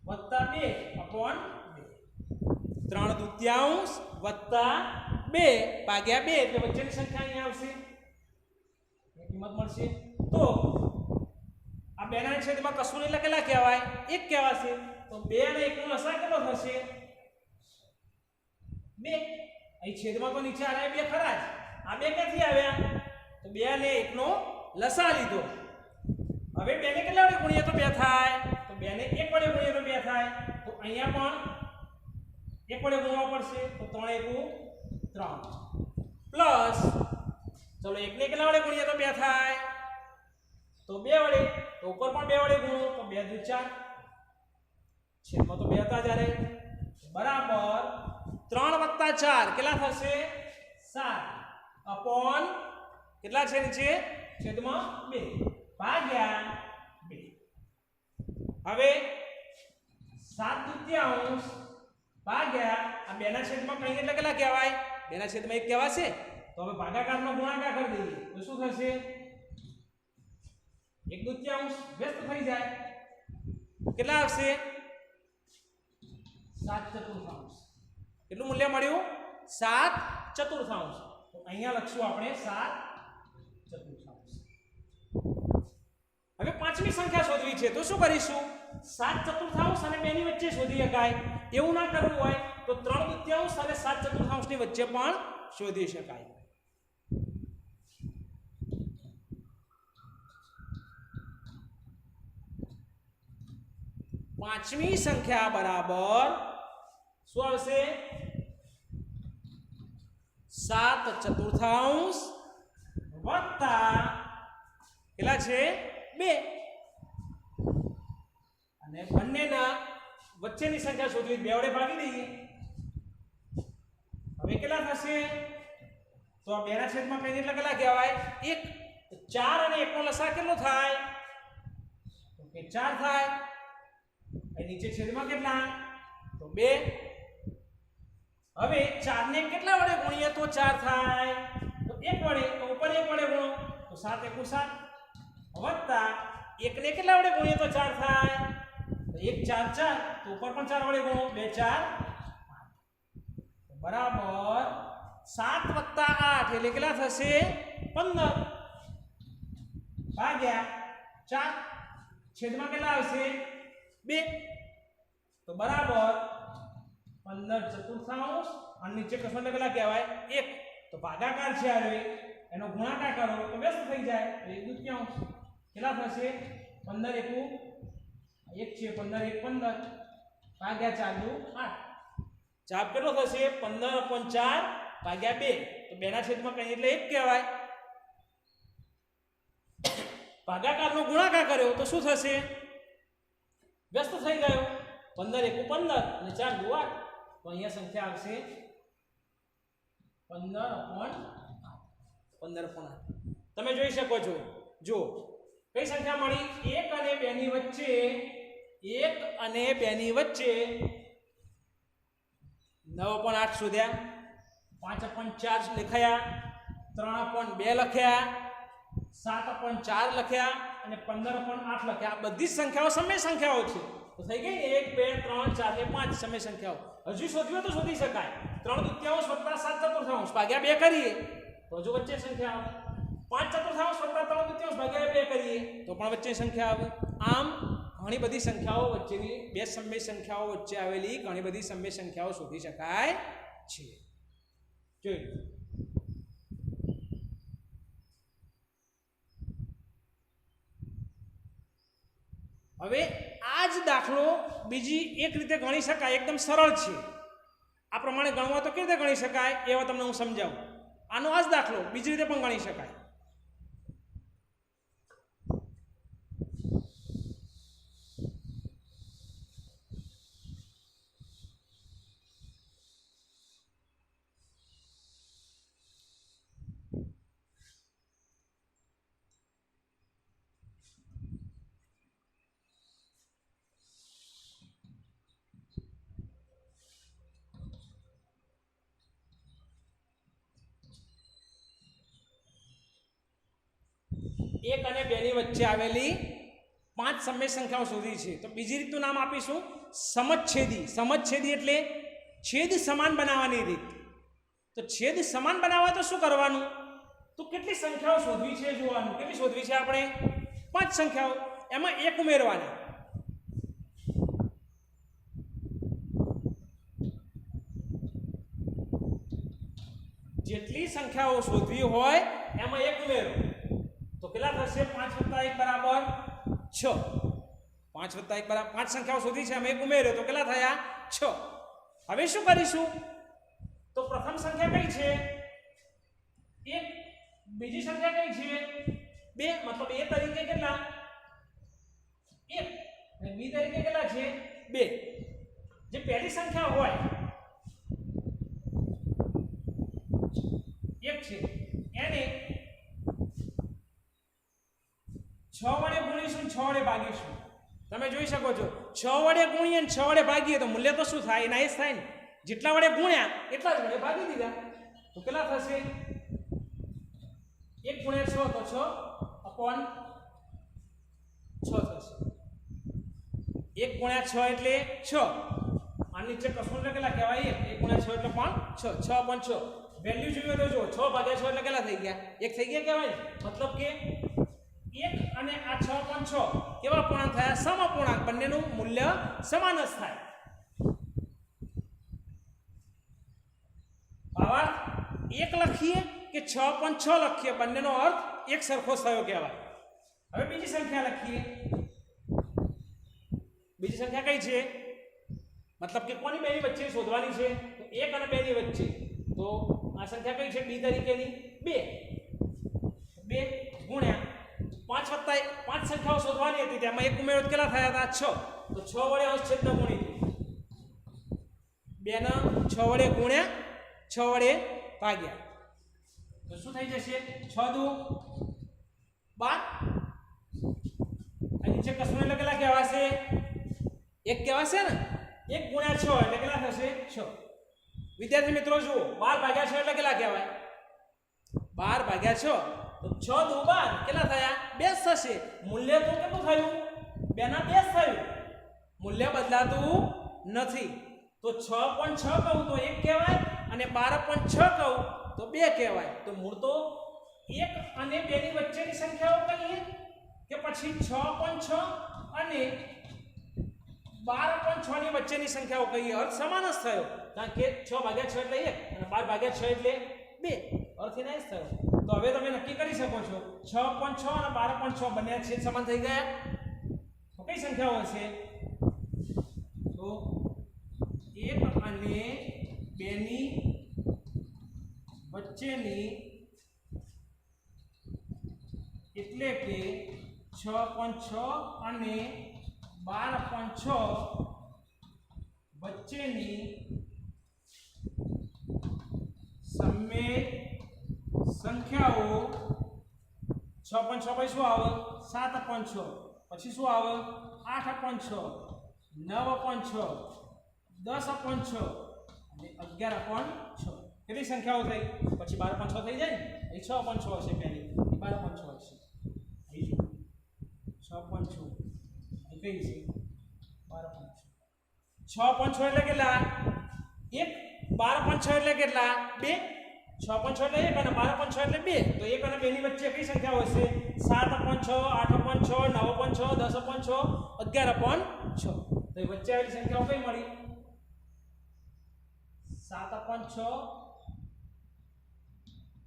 વત્તા 2 અપોન 2 3/4 વત્તા 2 ભાગ્યા 2 એટલે વચ્ચેની સંખ્યા અહીંયા આવશે એ કિંમત મળશે તો આ 2 ના છેદમાં કશું નહીં એટલે કેટલા કહેવાય 1 કહેવાશે તો 2 અને 1 નો લસા કેટલો થશે 2 અહીં છેદમાં તો નીચે આવ્યા 2 ખરા જ આ 2 ક્યાંથી આવ્યા તો 2 અને 1 નો લસા લીધો હવે 2 ને કેટલા વડે ગુણીએ તો 2 થાય તો 2 ને 1 વડે ગુણીએ તો 2 થાય તો અહીંયા પણ 1 વડે ગુણવા પડશે તો 3 × 1 = 3 પ્લસ ચલો 1 ને કેટલા વડે ગુણીએ તો 2 થાય તો 2 વડે તો ઉપર પણ 2 વડે ગુણો તો 2 × 4 છેદમાં તો 2 હતા જ્યારે બરાબર 3 + 4 કેટલા થશે 7 અપોન કેટલા છે નીચે છેદમાં 2 ભાગ્યા 2 હવે 7/2 ભાગ્યા આ 2 ના છેદમાં કંઈ એટલે કેટલા કહેવાય 2 ના છેદમાં 1 કહેવાશે તો હવે ભાગાકારનો ગુણાકાર કરી દઈએ તો શું થશે 1/2 વ્યસ્ત થઈ જાય કેટલા આવશે 7/4 કેટલું મૂલ્ય મળ્યું 7/4 તો અહીંયા લખશું આપણે 7/4 હવે પાંચમી સંખ્યા શોધવી છે તો શું કરીશું 7/4 અને 2 ની વચ્ચે શોધી શકાય એવું ના કરવું હોય તો 3/2 અને 7/4 ની વચ્ચે પણ શોધી શકાય પાંચમી સંખ્યા બરાબર શું આવશે 7/4 વત્તા કેટલા છે 2 અને બંનેના વચ્ચેની સંખ્યા શોધવી 2 વડે ભાગી દઈએ હવે કેટલા થશે તો આ 2 ના છેદમાં કઈ એટલે કેટલા કહેવાય 1 તો 4 અને 1 નો લસા કેટલો થાય તો કે 4 થાય અહીં નીચે છેદમાં કેટલા તો 2 હવે 4 ને કેટલા વડે ગુણીએ તો 4 થાય તો 1 વડે તો ઉપર 1 વડે ગુણો તો 7 × 7 વત્તા 1 ને કેટલા વડે ગુણીએ તો 4 થાય તો 1 4 4 તો ઉપર પણ 4 વડે ગુણો 2 4 બરાબર 7 + 8 એટલે કેટલા થશે 15 ભાગ્યા 4 છેદમાં કેટલા આવશે 2 તો બરાબર 15/4 અને નીચે કસોટા કેટલા કહેવાય 1 તો ભાગાકાર છે હવે એનો ગુણાકાર કરો તો વ્યસ્ત થઈ જાય 1/2 કેટલા થશે 15 × 1 છે 15 × 1 15 ભાગ્યા 4 × 8 જવાબ કેટલો થશે 15/4 ભાગ્યા 2 તો 2 ના છેદમાં કઈ એટલે 1 કહેવાય ભાગાકારનો ગુણાકાર કર્યો તો શું થશે વ્યસ્ત થઈ ગયો 15 × 1 15 અને 4 × 8 તો અહીંયા સંખ્યા આવશે 15/8 તમે જોઈ શકો છો જો કઈ સંખ્યા મળી 1 અને 2 ની વચ્ચે 1 અને 2 ની વચ્ચે 9/8 શોધ્યા 5/4 લખાયા 3/2 લખ્યા 7/4 લખ્યા અને 15/8 લખ્યા આ બધી સંખ્યાઓ સમય સંખ્યાઓ છે તો થઈ ગઈ 1 2 3 4 ને 5 સમય સંખ્યાઓ હજુ શોધવી તો શોધી શકાય 3/2 વત્તા 7/4 ભાગ્યા 2 કરીએ તો હજુ વચ્ચે સંખ્યા આવે 5/4 વત્તા 3/2 ભાગ્યા 2 કરીએ તો પણ વચ્ચે સંખ્યા આવે આમ ઘણી બધી સંખ્યાઓ વચ્ચેની બે સમય સંખ્યાઓ વચ્ચે આવેલી ઘણી બધી સમય સંખ્યાઓ શોધી શકાય છે જોઈ હવે આ જ દાખલો બીજી એક રીતે ગણી શકાય એકદમ સરળ છે આ પ્રમાણે ગણવા તો કેવી રીતે ગણી શકાય એવા તમને હું સમજાવું આનો આ જ દાખલો બીજી રીતે પણ ગણી શકાય એક અને 2 ની વચ્ચે આવેલી 5 સમય સંખ્યાઓ શોધી છે તો બીજી રીતનું નામ આપીશું સમછેદી સમછેદી એટલે છેદ સમાન બનાવવાની રીત તો છેદ સમાન બનાવવા તો શું કરવાનું તો કેટલી સંખ્યાઓ શોધવી છે જોવાનું કેટલી શોધવી છે આપણે 5 સંખ્યાઓ એમાં 1 ઉમેરવાના જેટલી સંખ્યાઓ શોધવી હોય એમાં 1 ઉમેરો તો કેટલા થશે 5 + 1 = 6 5 + 1 = 5 સંખ્યાઓ શોધી છે અમે 1 ઉમેર્યો તો કેટલા થયા 6 હવે શું કરીશું તો પ્રથમ સંખ્યા કઈ છે 1 બીજી સંખ્યા કઈ છે 2 મતલબ a તરીકે કેટલા 1 અને b તરીકે કેટલા છે 2 જે પહેલી સંખ્યા હોય 1 છે એને 6 વડે ગુણીશું 6 વડે ભાગીશું તમે જોઈ શકો છો 6 વડે ગુણીએ અને 6 વડે ભાગીએ તો મૂલ્ય તો શું થાય એના એ જ થાય ને જેટલા વડે ગુણ્યા એટલા જ વડે ભાગી દીધા તો કેટલા થશે 1 × 6 તો 6/6 થશે 1 × 6 એટલે 6 આ નીચે કશું કેટલા કહેવાય 1 × 6 એટલે પણ 6 6/6 વેલ્યુ જોઈએ તો જો 6/6 એટલે કેટલા થઈ ગયા 1 થઈ ગયા કહેવાય મતલબ કે 1 અને આ 6/6 કેવા પૂર્ણાંક થયા સમઅપૂર્ણાંક બંનેનું મૂલ્ય સમાન જ થાય આવા 1 લખીએ કે 6/6 લખીએ બંનેનો અર્થ એક સરખો થયો કહેવાય હવે બીજી સંખ્યા લખીએ બીજી સંખ્યા કઈ છે मतलब કે કોની બેની વચ્ચે શોધવાની છે તો 1 અને 2 ની વચ્ચે તો આ સંખ્યા કઈ છે b તરીકેની 2 ગુણ્યા 5 વત્તા 5 સંખ્યાઓ શોધવાની હતી તેમાં એક ઉમેરો કેટલા થયા હતા 6 તો 6 વડે અંશછેદ ગુણી 2 ને 6 વડે ગુણ્યા 6 વડે ભાગ્યા તો શું થઈ જશે 6 દુ 12 અહીં નીચે કશું એટલે કેટલા કહેવાશે 1 કહેવાશે ને 1 ગુણ્યા 6 એટલે કેટલા થશે 6 વિદ્યાર્થી મિત્રો જુઓ 12 ભાગ્યા 6 એટલે કેટલા કહેવાય 12 ભાગ્યા 6 તો 6 દુ 12 કેટલા થયા 2 થશે મૂલ્ય તો કેટલું થયું 2 ના 2 થયું મૂલ્ય બદલાતું નથી તો 6.6 કહું તો 1 કહેવાય અને 12.6 કહું તો 2 કહેવાય તો મૂળ તો 1 અને 2 ની વચ્ચેની સંખ્યાઓ કહીએ કે પછી 6.6 અને 12.6 ની વચ્ચેની સંખ્યાઓ કહીએ અર્થ સમાન જ થયો કારણ કે 6 ભાગ્યા 6 એટલે 1 અને 12 ભાગ્યા 6 એટલે 2 અર્થ એના જ થયો તો હવે તમે નક્કી કરી શકો છો 6.6 અને 12.6 બંને છેદ સમાન થઈ ગયા તો કઈ સંખ્યાઓ હશે તો 1 અને 2 ની વચ્ચેની એટલે કે 6.6 અને 12.6 વચ્ચેની સમમેય સંખ્યાઓ 6.6 પછી શું આવે 7.6 પછી શું આવે 8.6 9.6 10.6 અને 11.6 કેટલી સંખ્યાઓ થઈ પછી 12.6 થઈ જાય ને અહીં 6.6 હશે પહેલી 12.6 હશે અહીં જો 6.6 અહીં કઈ છે 12.6 એટલે કેટલા 1 12.6 એટલે કેટલા 2 6.6 એટલે 1 અને 12.6 એટલે 2 તો 1 અને 2 ની વચ્ચે કઈ સંખ્યાઓ હશે 7.6 8.6 9.6 10.6 11.6 તો એ વચ્ચે આવેલી સંખ્યાઓ કઈ મળી 7.6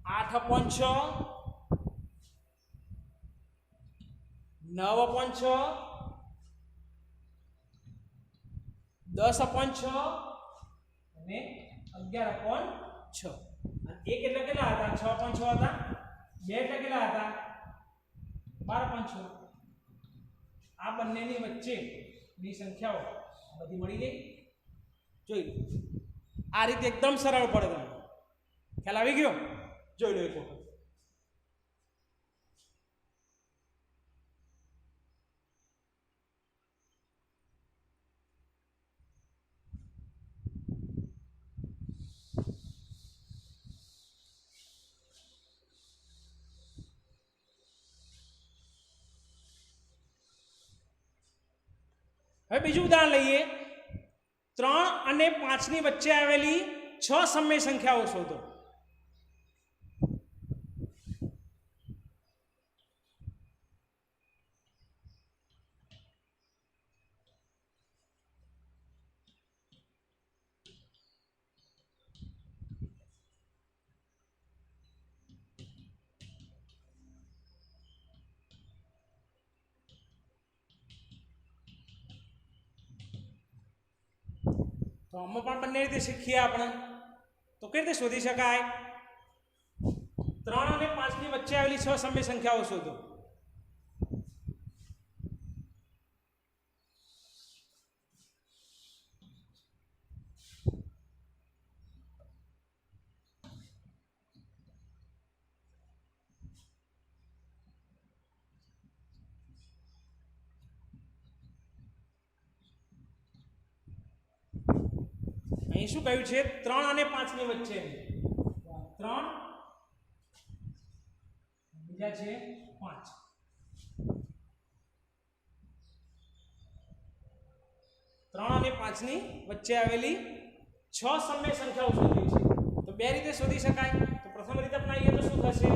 8.6 9.6 10.6 અને 11.6 એક એટલે કેટલા હતા 6.6 હતા બે એટલે કેટલા હતા 12.6 આ બંનેની વચ્ચે ની સંખ્યાઓ બધી મળી ગઈ જોઈ આ રીતે એકદમ સરળ પડે તમને ખ્યાલ આવી ગયો જોઈ લો એક વખત હવે બીજું ઉદાહરણ લઈએ 3 અને 5 ની વચ્ચે આવેલી 6 સમય સંખ્યાઓ શોધો તો આમાં પણ બંને રીતે શીખીએ આપણે તો કઈ રીતે શોધી શકાય 3 અને 5 ની વચ્ચે આવેલી 6 સમય સંખ્યાઓ શોધો અહીં શું કહ્યું છે 3 અને 5 ની વચ્ચે 3 બીજા છે 5 3 અને 5 ની વચ્ચે આવેલી 6 સમય સંખ્યાઓ શોધવી છે તો બે રીતે શોધી શકાય તો પ્રથમ રીતે અપનાવીએ તો શું થશે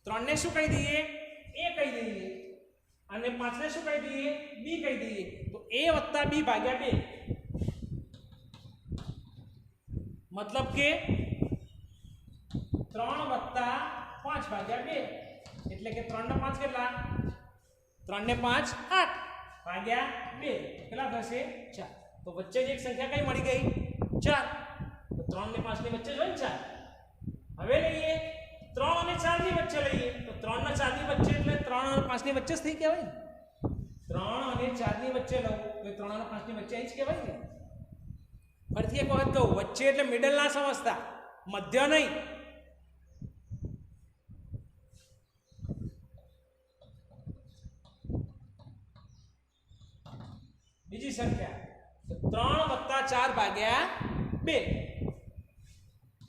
3 ને શું કહી દઈએ a કહી દઈએ અને 5 ને શું કહી દઈએ b કહી દઈએ તો a + b ભાગ્યા 2 मतलब કે 3 + 5 ભાગ્યા 2 એટલે કે 3 ને 5 કેટલા 3 ને 5 8 ભાગ્યા 2 કેટલા થશે 4 તો વચ્ચે જ એક સંખ્યા કઈ મળી ગઈ 4 તો 3 ને 5 ની વચ્ચે જ હોય ને 4 હવે લઈએ 3 અને 4 ની વચ્ચે લઈએ તો 3 અને 4 ની વચ્ચે એટલે 3 અને 5 ની વચ્ચે જ થઈ કહેવાય ને 3 અને 4 ની વચ્ચે લઉં તો 3 અને 5 ની વચ્ચે જ કહેવાય ને ફરીથી એક વખત કહું વચ્ચે એટલે મિડલ ના સમજતા મધ્ય નહીં બીજી સંખ્યા તો 3 + 4 ભાગ્યા 2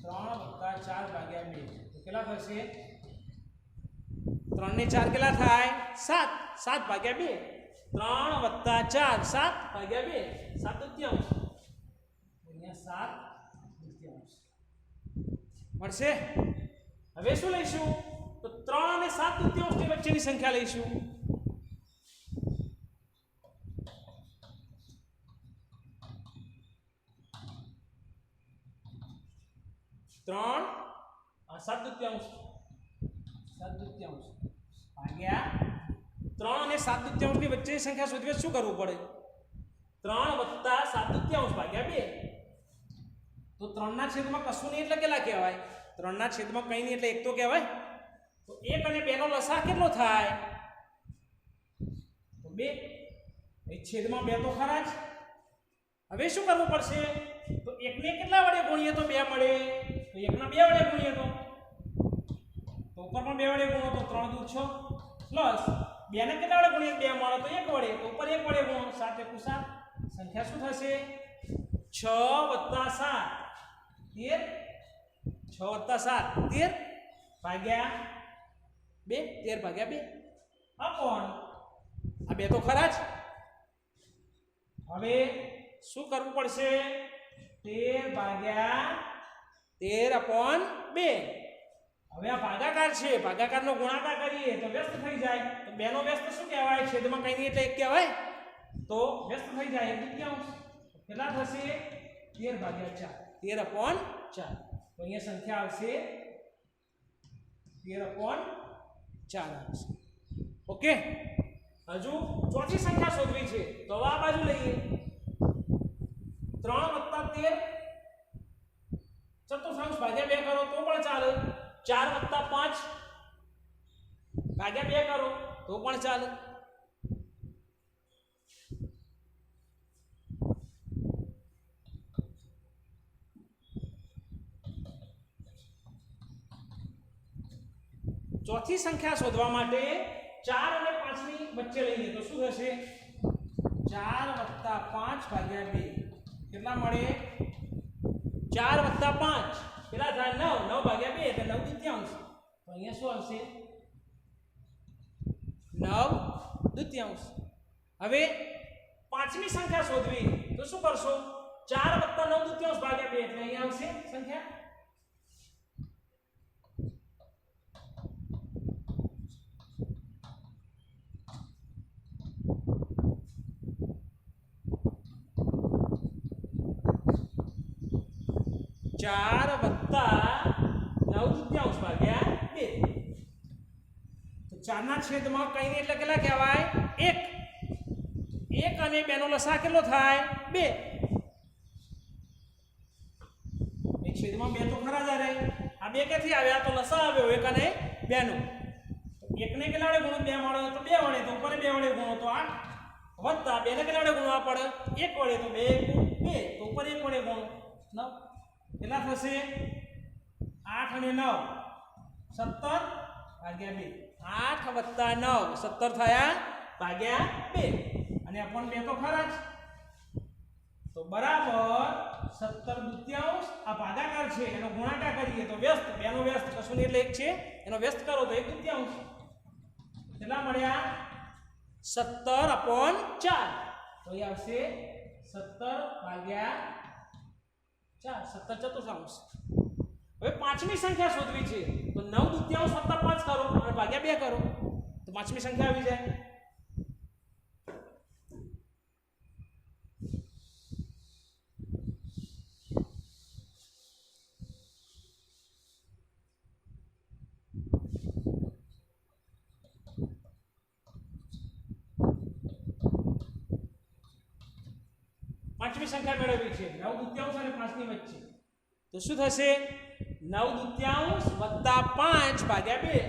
3 + 4 ભાગ્યા 2 તો કેટલા થશે 3 ને 4 કેટલા થાય 7 7 ભાગ્યા 2 3 + 4 7 ભાગ્યા 2 7 દૂતીયાંશ અહીંયા 7 દૂતીયાંશ મળશે હવે શું લઈશું તો 3 અને 7 દૂતીયાંશની વચ્ચેની સંખ્યા લઈશું 3 7 દૂતીયાંશ ભાગ્યા 3 અને 7 દૂતીયાંશની વચ્ચેની સંખ્યા શોધવી શું કરવું પડે 3 + 7 દૂતીયાંશ ભાગ્યા 2 તો 3 ના છેદમાં કશું નહીં એટલે કેટલા કહેવાય 3 ના છેદમાં કંઈ નહીં એટલે 1 તો કહેવાય તો 1 અને 2 નો લસા કેટલો થાય તો 2 એ છેદમાં 2 તો ખરા જ હવે શું કરવું પડશે તો 1 ને કેટલા વડે ગુણીએ તો 2 મળે તો 1 ના 2 વડે ગુણીએ તો ઉપર પણ 2 વડે ગુણો તો 3 દૂ 6 પ્લસ 2 ને કેટલા વડે ગુણીએ 2 મળે તો 1 વડે તો ઉપર 1 વડે ગુણો 7 * 7 સંખ્યા શું થશે 6 + 7 13 6 + 7 13 ભાગ્યા 2 13 ભાગ્યા 2 અપોન આ 2 તો ખરા જ હવે શું કરવું પડશે 13 ભાગ્યા 13/2 હવે આ ભાગાકાર છે ભાગાકારનો ગુણાકાર કરીએ તો વ્યસ્ત થઈ જાય તો 2 નો વ્યસ્ત શું કહેવાય છેદમાં કંઈ નહીં એટલે 1 કહેવાય તો વ્યસ્ત થઈ જાય 1 દૂતીયાંશ કેટલા થશે 13/4 13/4 તો અહીંયા સંખ્યા આવશે 13/4 આવશે ઓકે હજુ ચોથી સંખ્યા શોધવી છે તો આ બાજુ લઈએ 3 + 13 ચતુર્થાંશ ભાગ્યા 2 કરો તો પણ ચાલે 4 + 5 ભાગ્યા 2 કરો તો પણ ચાલે ચોથી સંખ્યા શોધવા માટે 4 અને 5 ની વચ્ચે લઈએ તો શું થશે 4 + 5 ભાગ્યા 2 કેટલા મળે 4 + 5 કેટલા થાય 9 9 ભાગ્યા 2 એટલે 9 દૂતીયાંશ તો અહીંયા શું આવશે 9 દૂતીયાંશ હવે પાંચમી સંખ્યા શોધવી તો શું કરશો 4 + 9 દૂતીયાંશ ભાગ્યા 2 એટલે અહીંયા આવશે સંખ્યા 4 + 9 દૂતીયાંશ ભાગ્યા 2 તો 4 ના છેદમાં કંઈ નહીં એટલે કેટલા કહેવાય 1 1 અને 2 નો લસા કેટલો થાય 2 એક છેદમાં 2 તો ખરા જ રહે આ 2 ક્યાંથી આવ્યા તો લસા આવ્યો 1 અને 2 નો તો 1 ને કેટલા વડે ગુણો 2 મળે તો 2 વડે તો ઉપર 2 વડે ગુણો તો 8 વત્તા 2 ને કેટલા વડે ગુણવા પડે 1 વડે તો 2 તો ઉપર 1 વડે ગુણો 9 કેટલા થશે 8 અને 9 17 ભાગ્યા 2 8 + 9 17 થયા ભાગ્યા 2 અને અપોન 2 તો ખરા જ તો બરાબર 17 દૂતીયાંશ આ ભાગાકાર છે એનો ગુણાકાર કરીએ તો વ્યસ્ત 2 નો વ્યસ્ત કશું નહીં એટલે 1 છે એનો વ્યસ્ત કરો તો 1 દૂતીયાંશ કેટલા મળ્યા 17/4 તો એ આવશે 17/4 17 ચતુર્થાંશ હવે પાંચમી સંખ્યા શોધવી છે તો 9 દૂતીયાંશ + 5 કરો અને ભાગ્યા 2 કરો તો પાંચમી સંખ્યા આવી જાય પાંચમી સંખ્યા મેળવવી છે 9 દૂત્યાંશ અને 5 ની વચ્ચે, તો શું થશે 9 દૂત્યાંશ વત્તા 5 ભાગ્યા 2,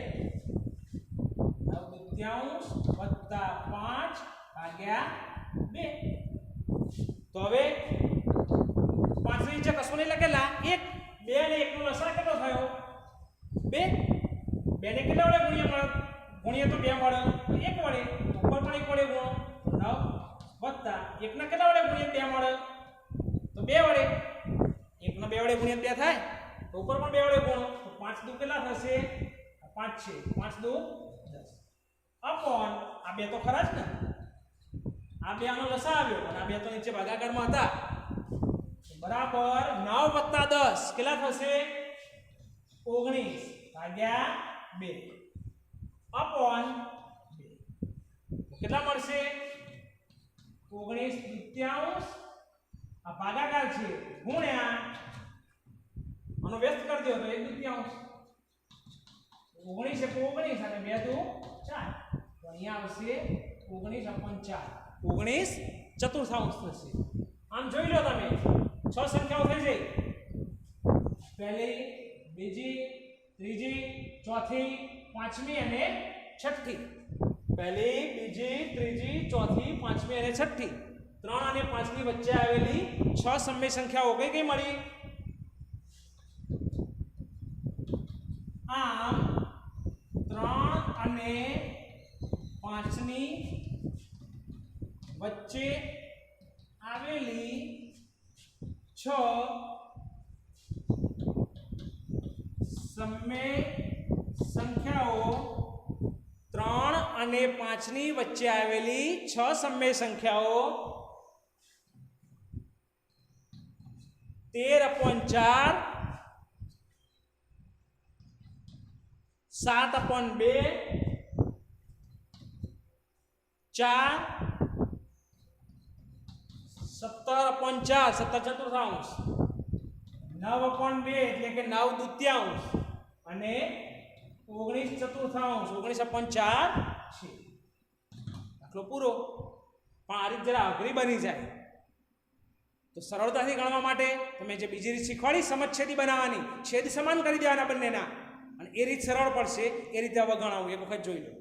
9 દૂત્યાંશ વત્તા 5 ભાગ્યા 2. તો હવે 5 ની નીચે કશું નહીં લખેલા, 1 2 અને 1 નો લસાઅ કેટલો થયો 2. 2 ને કેટલા વડે ગુણીએ તો 2 મળે, તો 1 વડે ઉપર પણ 1 વડે ગુણો 9 વત્તા 1 ના કેટલા વડે ગુણીએ 2 મળે, તો 2 વડે 1 નો 2 વડે ગુણીએ 2 થાય, તો ઉપર પણ 2 વડે ગુણો, તો 5 દુ કેટલા થશે 5 છે, 5 દુ 10 અપોન આ 2 તો ખરા જ ને, આ 2 આનો લસાઅ આવ્યો અને આ 2 તો નીચે ભાગાકારમાં હતા, બરાબર 9 વત્તા 10 કેટલા થશે 19 ભાગ્યા 2 અપોન 2. કેટલા મળશે 19 દૂત્યાંશ, આ ભાગાકાર છે ગુણ્યા આનો વ્યસ્ત કરી દો તો 1 દૂત્યાંશ, 19 * 19 અને 2 દુ 4, તો અહીંયા આવશે 19/4, 19 ચતુર્થાંશ થશે. આમ જોઈ લો તમે 6 સંખ્યાઓ થઈ ગઈ, પહેલી, બીજી, ત્રીજી, ચોથી, પાંચમી અને છઠ્ઠી. પહેલી, બીજી, ત્રીજી, ચોથી, પાંચમી અને છઠ્ઠી, 3 અને 5 ની વચ્ચે આવેલી 6 સમય સંખ્યાઓ કઈ કઈ મળી? આમ 3 અને 5 ની વચ્ચે આવેલી 6 સમય સંખ્યાઓ, 3 અને 5 ની વચ્ચે આવેલી 6 સમય સંખ્યાઓ 13/4, 7/2, 4, 17/4 17 ચતુર્થાંશ, 9/2 એટલે કે 9 દૂત્યાંશ અને 19 ચતુર્થાંશ 19/4 છે. દાખલો પૂરો. પણ આ રીત જરા અઘરી બની જાય, તો સરળતાથી ગણવા માટે તમે જે બીજી રીત શીખવાડી સમછેદી બનાવવાની, છેદ સમાન કરી દેવાના બંનેના, અને એ રીત સરળ પડશે. એ રીતે હવે ગણાવું, એક વખત જોઈ લો.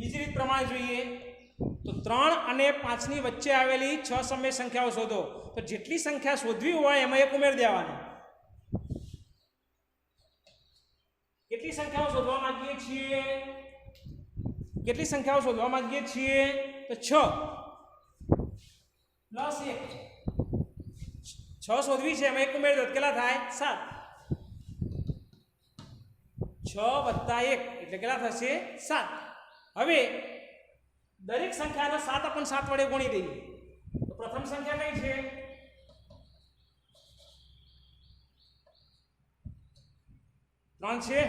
બીજી રીત પ્રમાણે જોઈએ તો 3 અને 5 ની વચ્ચે આવેલી 6 સમય સંખ્યાઓ શોધો. તો જેટલી સંખ્યા શોધવી હોય એમાં એક ઉમેરી દેવાનું. કેટલી સંખ્યાઓ શોધવા માંગીએ છીએ? કેટલી સંખ્યાઓ શોધવા માંગીએ છીએ? તો 6 પ્લસ 1, 6 શોધવી છે એમાં એક ઉમેરી દો કેટલા થાય? 7. 6 વત્તા 1 એટલે કેટલા થશે? 7. હવે દરેક સંખ્યાને 7/7 વડે ગુણી દઈએ. તો પ્રથમ સંખ્યા કઈ છે? 3 છે.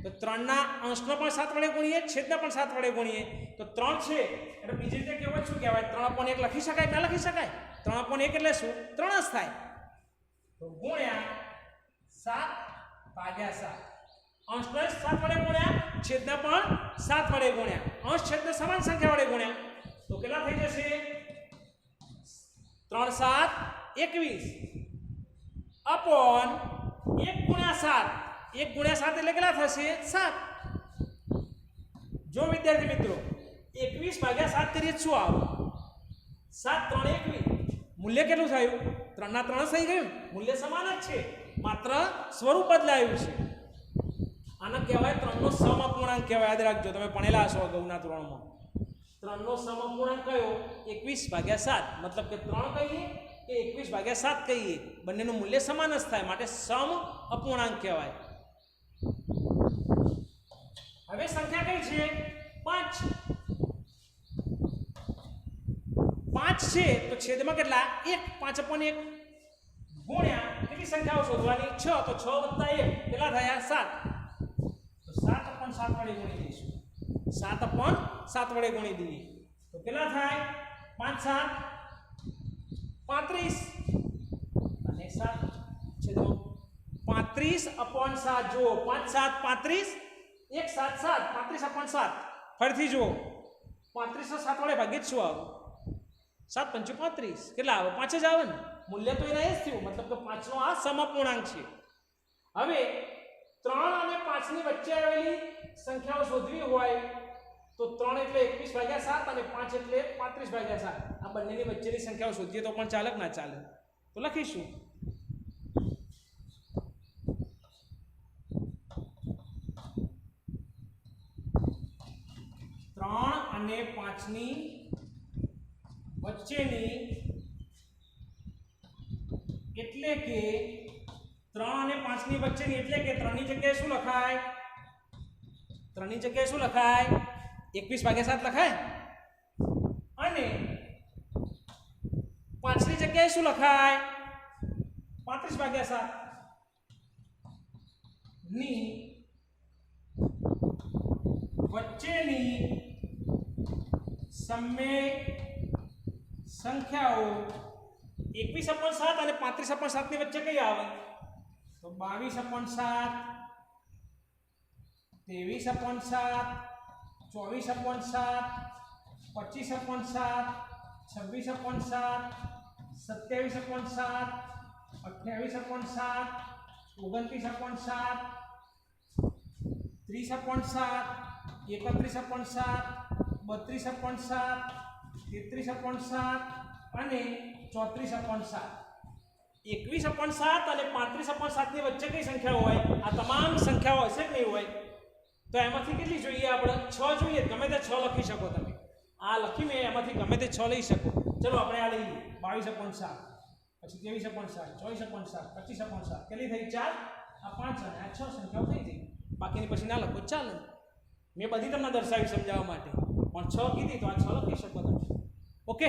તો 3 ના અંશનો પણ 7 વડે ગુણીએ, છેદના પણ 7 વડે ગુણીએ. તો 3 છે એટલે બીજી રીતે કેવું શું કહેવાય? 3/1 લખી શકાય? ના લખી શકાય. 3/1 એટલે શું? 3 જ થાય. તો ગુણ્યા 7/7. અંશને 7 વડે ગુણ્યા, છેદને પણ 7 વડે ગુણ્યા, અંશ છેદને સમાન સંખ્યા વડે ગુણ્યા, તો કેટલા થઈ જશે? 3 × 7 = 21 અપોન 1 × 7. 1 × 7 એટલે કેટલા થશે? 7. જો વિદ્યાર્થી મિત્રો 21/7 કરીએ શું આવે? 7 × 3 = 21. મૂલ્ય કેટલું થયું? 3 ના 3 થઈ ગયું. મૂલ્ય સમાન જ છે, માત્ર સ્વરૂપ બદલાયું છે. આને કહેવાય 3 નો સમઅપૂર્ણાંક કહેવાય. યાદ રાખજો, તમે ભણેલા હશો અગાઉના ધોરણમાં. 3 નો સમઅપૂર્ણાંક કયો? 21/7. મતલબ કે 3 કહીએ કે 21/7 કહીએ, બંનેનું મૂલ્ય સમાન જ થાય, માટે સમઅપૂર્ણાંક કહેવાય. હવે સંખ્યા કઈ છે? 5. 5 છે તો છેદમાં કેટલા? 1. 5/1. કેટલી સંખ્યાઓ શોધવાની 6 તો 6 + 1 કેટલા થયા 7 તો 7/7 વડે ગુણી દઈશું 7/7 વડે ગુણી દઈએ તો કેટલા થાય 5 7 35 અને 7 છેદમાં 35/7 જુઓ 5 7 35 1 7 7 35/7 ફરીથી જુઓ 35 7 વડે ભાગીએ શું આવે 7 5 35 કેટલા આવે 5 જ આવે ને મૂલ્ય તો એના એ જ થયું મતલબ કે 5 નો આ સમઅપૂર્ણાંક છે હવે 3 અને 5 ની વચ્ચે આવેલી સંખ્યાઓ શોધવી હોય તો 3 એટલે 21/7 અને 5 એટલે 35/7 આ બંનેની વચ્ચેની સંખ્યાઓ શોધીએ તો પણ ચાલે કે ના ચાલે તો લખીશું 3 અને 5 ની વચ્ચેની એટલે કે 3 અને 5 ની વચ્ચેની એટલે કે 3 ની જગ્યાએ શું લખાય 3 ની જગ્યાએ શું લખાય 21/7 લખાય અને 5 ની જગ્યાએ શું લખાય 35/7 ની વચ્ચેની સમય સંખ્યાઓ 21/7 અને 35/7 ની વચ્ચે કઈ આવે તો 22/7 23/7 24/7 25/7 26/7 27/7 28/7 29/7 30/7 31/7 32/7 33/7 અને 34/7 21/7 અને 35/7 ની વચ્ચે કઈ સંખ્યાઓ હોય આ તમામ સંખ્યાઓ હશે કે નહીં હોય તો એમાંથી કેટલી જોઈએ આપણે 6 જોઈએ ગમે તે 6 લખી શકો તમે આ લખી મેં એમાંથી ગમે તે 6 લઈ શકો ચલો આપણે આ લઈએ 22/7 પછી 23/7 24/7 25/7 કેટલી થઈ 4 આ 5 અને આ 6 સંખ્યાઓ થઈ ગઈ બાકીની પછી ના લખો ચાલે મેં બધી તમને દર્શાવી સમજાવવા માટે પણ 6 કીધી તો આ 6 લખી શકો તમે ઓકે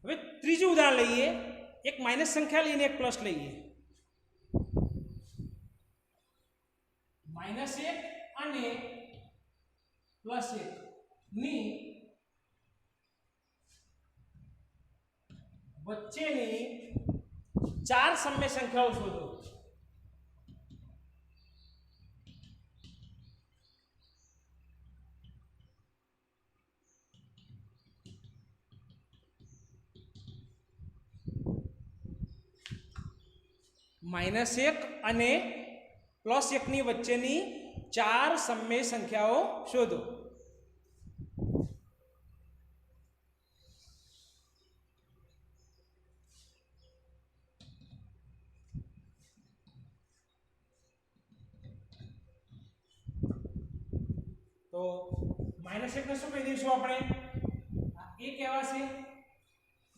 હવે ત્રીજું ઉદાહરણ લઈએ એક માઇનસ સંખ્યા લઈને એક પ્લસ લઈએ -1 અને +1 ની વચ્ચેની 4 સમય સંખ્યાઓ શોધો -1 અને +1 ની વચ્ચેની 4 સમય સંખ્યાઓ શોધો તો -1 ને શું કહી દઈશું આપણે આ a કહેવાશે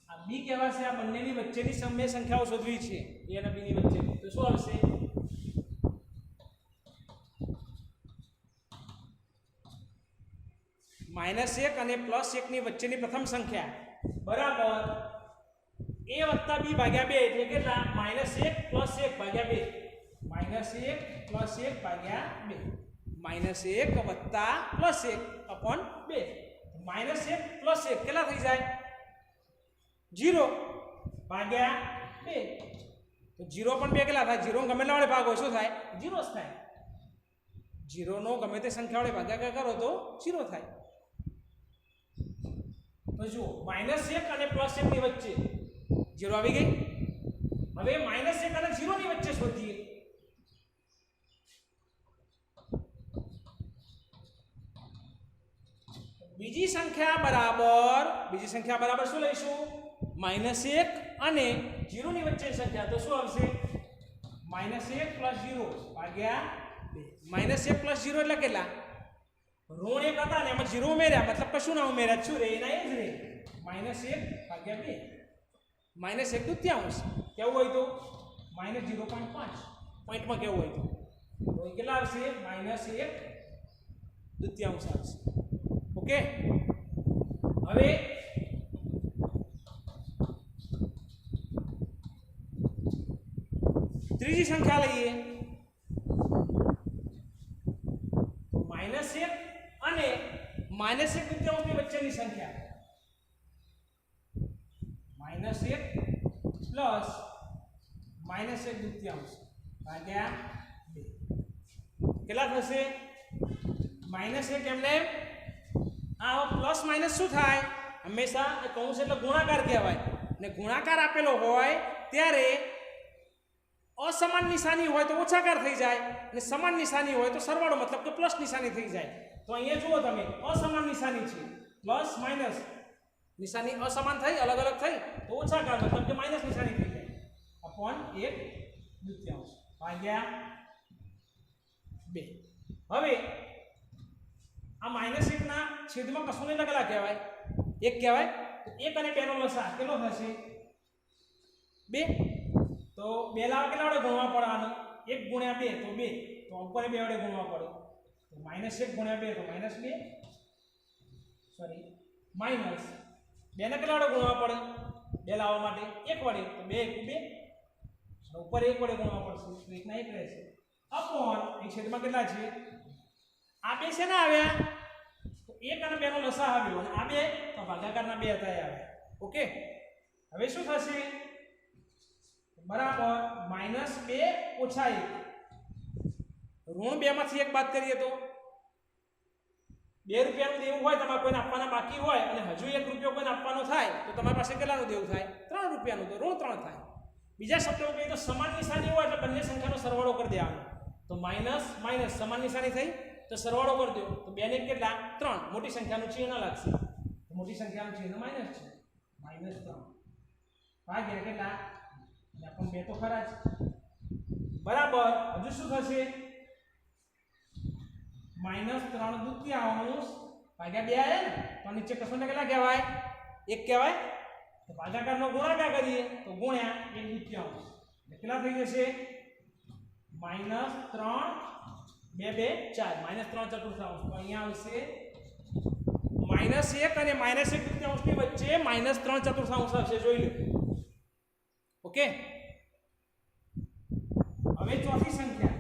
આ b કહેવાશે આ બંનેની વચ્ચેની સમય સંખ્યાઓ શોધવી છે a અને b ની વચ્ચે તો શું આવશે -1 અને +1 ની વચ્ચેની પ્રથમ સંખ્યા બરાબર a + b ભાગ્યા 2 એટલે કેટલા -1 + 1 ભાગ્યા 2 -1 + 1 ભાગ્યા 2 -1 + 1 upon 2 -1 + 1 કેટલા થઈ જાય 0 ભાગ્યા 2 તો 0 પણ 2 કેટલા થાય 0 ગમે એટલા વડે ભાગો શું થાય 0 જ થાય 0 નો ગમે તે સંખ્યા વડે ભાગાકાર કરો તો 0 થાય તો જુઓ -1 અને +1 ની વચ્ચે 0 આવી ગઈ હવે -1 અને 0 ની વચ્ચે શોધીએ બીજી સંખ્યા બરાબર શું લઈશું -1 અને 0 ની વચ્ચે સંખ્યા તો શું આવશે -1 + 0 ભાગ્યા 2 -1 + 0 એટલે કેટલા ઋણ 1 હતા ને એમાં 0 ઉમેર્યા મતલબ કશું ના ઉમેર્યા શું રે એના એ જ રે -1/2 -1 દૂત્યાંશ કેવું હોય તો -0.5 પોઈન્ટમાં કેવું હોય તો એ કેટલા આવશે -1 દૂત્યાંશ આવશે ઓકે હવે ત્રીજી સંખ્યા લઈએ -1 અને -1 દૂત્યાંશની વચ્ચેની સંખ્યા -1 પ્લસ -1 દૂત્યાંશ ભાગ્યા 2 કેટલા થશે -1 એમને આ પ્લસ માઇનસ શું થાય હંમેશા કૌંસ એટલે ગુણાકાર કહેવાય ને ગુણાકાર આપેલો હોય ત્યારે અસમાન નિશાની હોય તો ઓછાકાર થઈ જાય અને સમાન નિશાની હોય તો સરવાળો મતલબ કે પ્લસ નિશાની થઈ જાય તો અહીંયા જુઓ તમે અસમાન નિશાની છે પ્લસ માઇનસ નિશાની અસમાન થઈ અલગ અલગ થઈ તો ઓછાકાર મતલબ કે માઇનસ નિશાની થઈ જાય અપોન 1 દૂત્યાંશ ભાગ્યા 2 હવે આ -1 ના છેદમાં કશું નહીં લખેલા કહેવાય 1 કહેવાય તો 1 અને 2 નો લસા કેટલો થશે 2 તો 2 લાવા કેટલા વડે ગુણવા પડવાનો 1 ગુણ્યા 2 તો 2 તો ઉપર 2 વડે ગુણવા પડે તો -1 ગુણ્યા 2 તો -2 સોરી માઈનસ 2 ને કેટલા વડે ગુણવા પડે 2 લાવવા માટે 1 વડે તો 2 * 2 ઉપર 1 વડે ગુણવા પડશે તો 1 ના 1 રહેશે અપોન એક છેદમાં કેટલા છે આ 2 છે ને આવ્યા તો 1 અને 2 નો લસા આવ્યો અને આ 2 તો ભાગાકારના 2 હતા આવ્યા ઓકે હવે શું થશે બરાબર -2 - 1 ઋણ 2 માંથી 1 બાદ કરીએ તો 2 રૂપિયાનું દેવું હોય તમારે કોઈને આપવાના બાકી હોય અને હજુ 1 રૂપિયો કોઈને આપવાનો થાય તો તમારી પાસે કેટલાનું દેવું થાય 3 રૂપિયાનું તો ઋણ 3 થાય બીજા શબ્દોમાં કહીએ તો સમાન નિશાની હોય એટલે બંને સંખ્યાનો સરવાળો કરી દેવાનો તો માઈનસ માઈનસ સમાન નિશાની થઈ તો સરવાળો કરી દો તો 2 ને કેટલા 3 મોટી સંખ્યાનું ચિહ્ન લાગશે તો મોટી સંખ્યાનું ચિહ્ન માઈનસ છે -3 ભાગ્યા કેટલા અને પણ 2 તો ખરા જ બરાબર હજુ શું થશે -3 દૂત્યાંશ ભાગ્યા 2 આયા ને તો નીચે કશું કેટલા કહેવાય 1 કહેવાય તો ભાગાકારનો ગુણાકાર કરીએ તો ગુણ્યા 1 દૂત્યાંશ એટલે કેટલા થઈ જશે -3 2 2 4 -3 ચતુર્થાંશ તો અહીંયા આવશે -1 અને -1 દૂત્યાંશની વચ્ચે -3 ચતુર્થાંશ આવશે જોઈ લો ઓકે હવે ચોથી સંખ્યા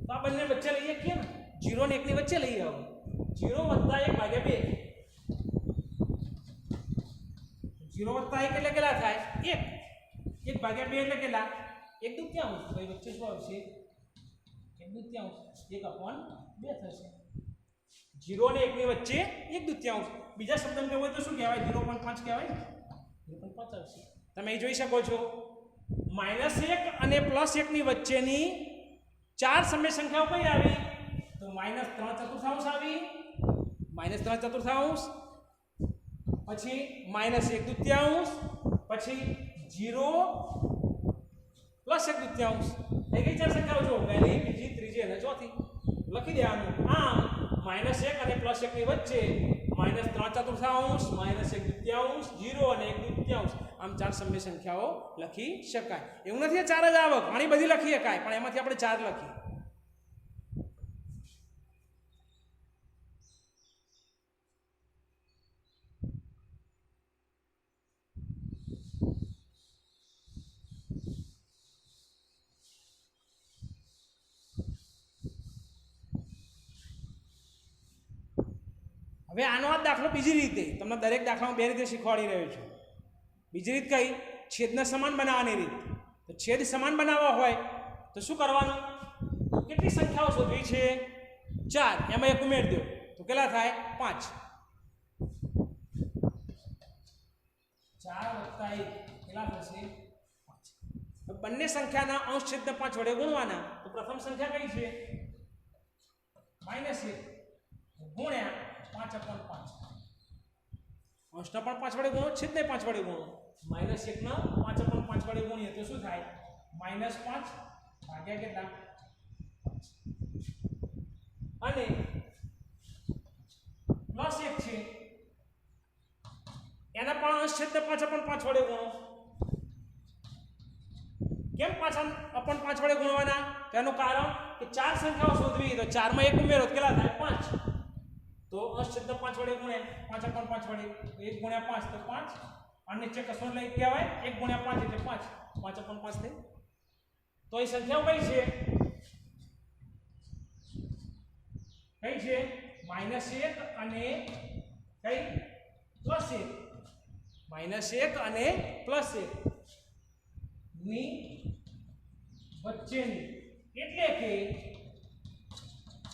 તો આ બંને વચ્ચે લઈએ કેમ 0 ને 1 ની વચ્ચે લઈએ હવે 0 + 1 ભાગ્યા 2 0 + 1 એટલે કેટલા થાય 1 1 ભાગ્યા 2 એટલે કેટલા 1 દૂત્યાંશ તો એ વચ્ચે શું આવશે 1 દૂત્યાંશ 1/2 થશે 0 અને 1 ની વચ્ચે 1 દૂત્યાંશ બીજા શબ્દમાં કહેવું હોય તો શું કહેવાય 0.5 કહેવાય 0.5 આવશે તમે અહીં જોઈ શકો છો -1 અને +1 ની વચ્ચેની 4 સમય સંખ્યાઓ કઈ આવી તો -3 ચતુર્થાંશ આવી -3 ચતુર્થાંશ પછી -1 દૂત્યાંશ પછી 0 + 1 દૂત્યાંશ થઈ ગઈ 4 સંખ્યાઓ જો પહેલી બીજી ત્રીજી અને ચોથી લખી દેવાનું આમ -1 અને +1 ની વચ્ચે -3 ચતુર્થાંશ -1 દૂત્યાંશ 0 અને 1 દૂત્યાંશ આમ 4 સમય સંખ્યાઓ લખી શકાય એવું નથી 4 જ આવક ઘણી બધી લખી શકાય પણ એમાંથી આપણે 4 લખીએ હવે આનો આ દાખલો બીજી રીતે તમને દરેક દાખલામાં 2 રીતે શીખવાડી રહ્યો છું બીજી રીત કઈ છેદને સમાન બનાવવાની રીત તો છેદ સમાન બનાવવા હોય તો શું કરવાનું કેટલી સંખ્યાઓ શોધવી છે 4 એમાં 1 ઉમેરી દો તો કેટલા થાય 5 4 + 1 કેટલા થશે 5 બંને સંખ્યાના અંશ છેદને 5 વડે ગુણવાના તો પ્રથમ સંખ્યા કઈ છે -1 ગુણ્યા 5/5 અંશના પણ 5 વડે ગુણો છેદને 5 વડે ગુણો -1 ના 5/5 વડે ગુણીએ તો શું થાય -5 ભાગ્યા કેટલા અને પ્લસ 1 છે એના પણ અંશ છેદ પાછા પણ 5 વડે ગુણો. કેમ પાછા અપન 5 વડે ગુણવાના? તેનું કારણ કે ચાર સંખ્યાઓ શોધવી તો 4 માં 1 ઉમેરો કેટલા થાય 5. તો અંશ છેદ 5 વડે ગુણે 5 અપન 5 વડે 1 ગુણ્યા 5 તો 5 અને નીચે કશું લઈ કહેવાય 1 ગુણ્યા 5 એટલે 5 5 અપન 5 થઈ. તો એ સંખ્યાઓ કઈ છે? કઈ છે? -1 અને કઈ +1. -1 અને +1 ની વચ્ચેની એટલે કે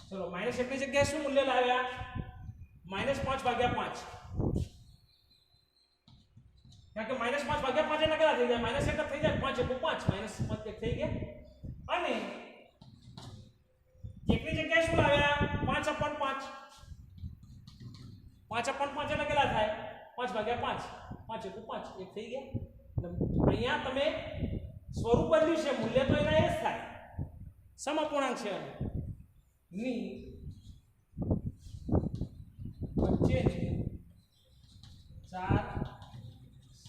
ચલો -1 ની જગ્યાએ શું મૂલ્ય લાવ્યા? -5 ભાગ્યા 5. કારણ કે -5 ભાગ્યા 5 એટલે કેટલા થઈ જાય? -1 થઈ જાય 5 × 5 -5 થઈ ગયા. અને 1 ની જગ્યાએ શું લાવ્યા? 5 અપન 5. 5 અપન 5 એટલે કેટલા થાય? 5 ભાગ્યા 5 5 × 5 1 થઈ ગયા. અહીંયા તમે સ્વરૂપ બદલ્યું છે, મૂલ્ય તો એના એ જ થાય, સમઅપૂર્ણાંક છે ની વચ્ચેની ચાર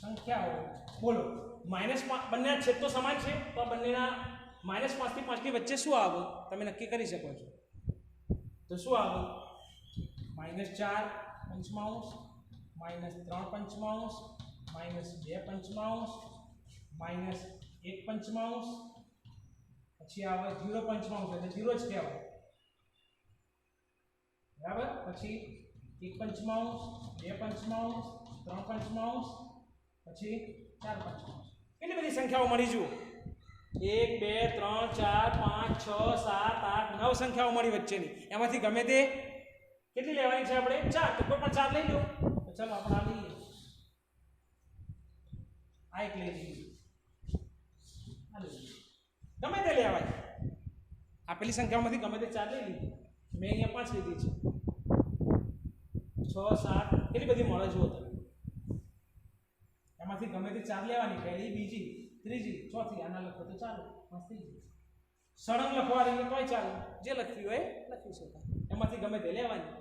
સંખ્યાઓ બોલો. બંને છેદ તો સમાન છે તો આ બંનેના -5 થી 5 ની વચ્ચે શું આવે તમે નક્કી કરી શકો છો. તો શું આવે? -4 પંચમાંશ, -3 પંચમાંશ, -2 પંચમાંશ, -1 પંચમાંશ, પછી આવે 0 પંચમાંશ એટલે 0 જ કહેવાય, બરાબર. પછી 1 પંચમાંશ, 2 પંચમાંશ, 3 પંચમાંશ, પછી 4 પંચમાંશ. કેટલી બધી સંખ્યાઓ મળી જુઓ. 1 2 3 4 5 6 7 8 9 સંખ્યાઓ મળી વચ્ચેની. એમાંથી ગમે તે કેટલી લેવાની છે આપણે? 4. તો કોઈ પણ 4 લઈ લો. તો ચલો આપણે આ લઈએ, આ એક લઈ લઈએ, આ લઈએ, ગમે તે લેવાય. આપેલી સંખ્યાઓમાંથી ગમે તે 4 લઈ લીધી. મેં અહીંયા 5 લીધી છે. 6 7 કેટલી બધી મળે જુઓ તમે. એમાંથી ગમે તે 4 લેવાની, પહેલી, બીજી, ત્રીજી, ચોથી. આના લખો તો ચાલે, 5 થઈ જાય. સળંગ લખવા રહીએ તોય ચાલે, જે લખ્યું હોય લખી શકાય. એમાંથી ગમે તે લેવાની.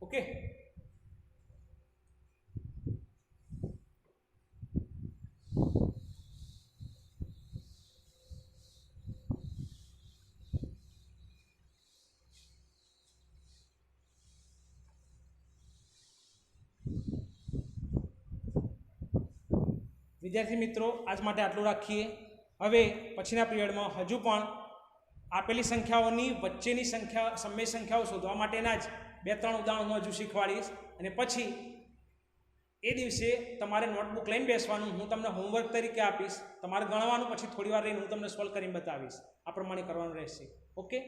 ઓકે. વિદ્યાર્થી મિત્રો, આજ માટે આટલું રાખીએ. હવે પછીના પિરિયડમાં હજુ પણ આપેલી સંખ્યાઓની વચ્ચેની સમય સંખ્યાઓ શોધવા માટેના જ 2-3 ઉદાહરણો હજુ શીખવાડીશ. અને પછી એ દિવસે તમારે નોટબુક લઈને બેસવાનું, હું તમને હોમવર્ક તરીકે આપીશ, તમારે ગણવાનું, પછી થોડી વાર રહીને હું તમને સોલ્વ કરીને બતાવીશ. આ પ્રમાણે કરવાનું રહેશે. ઓકે.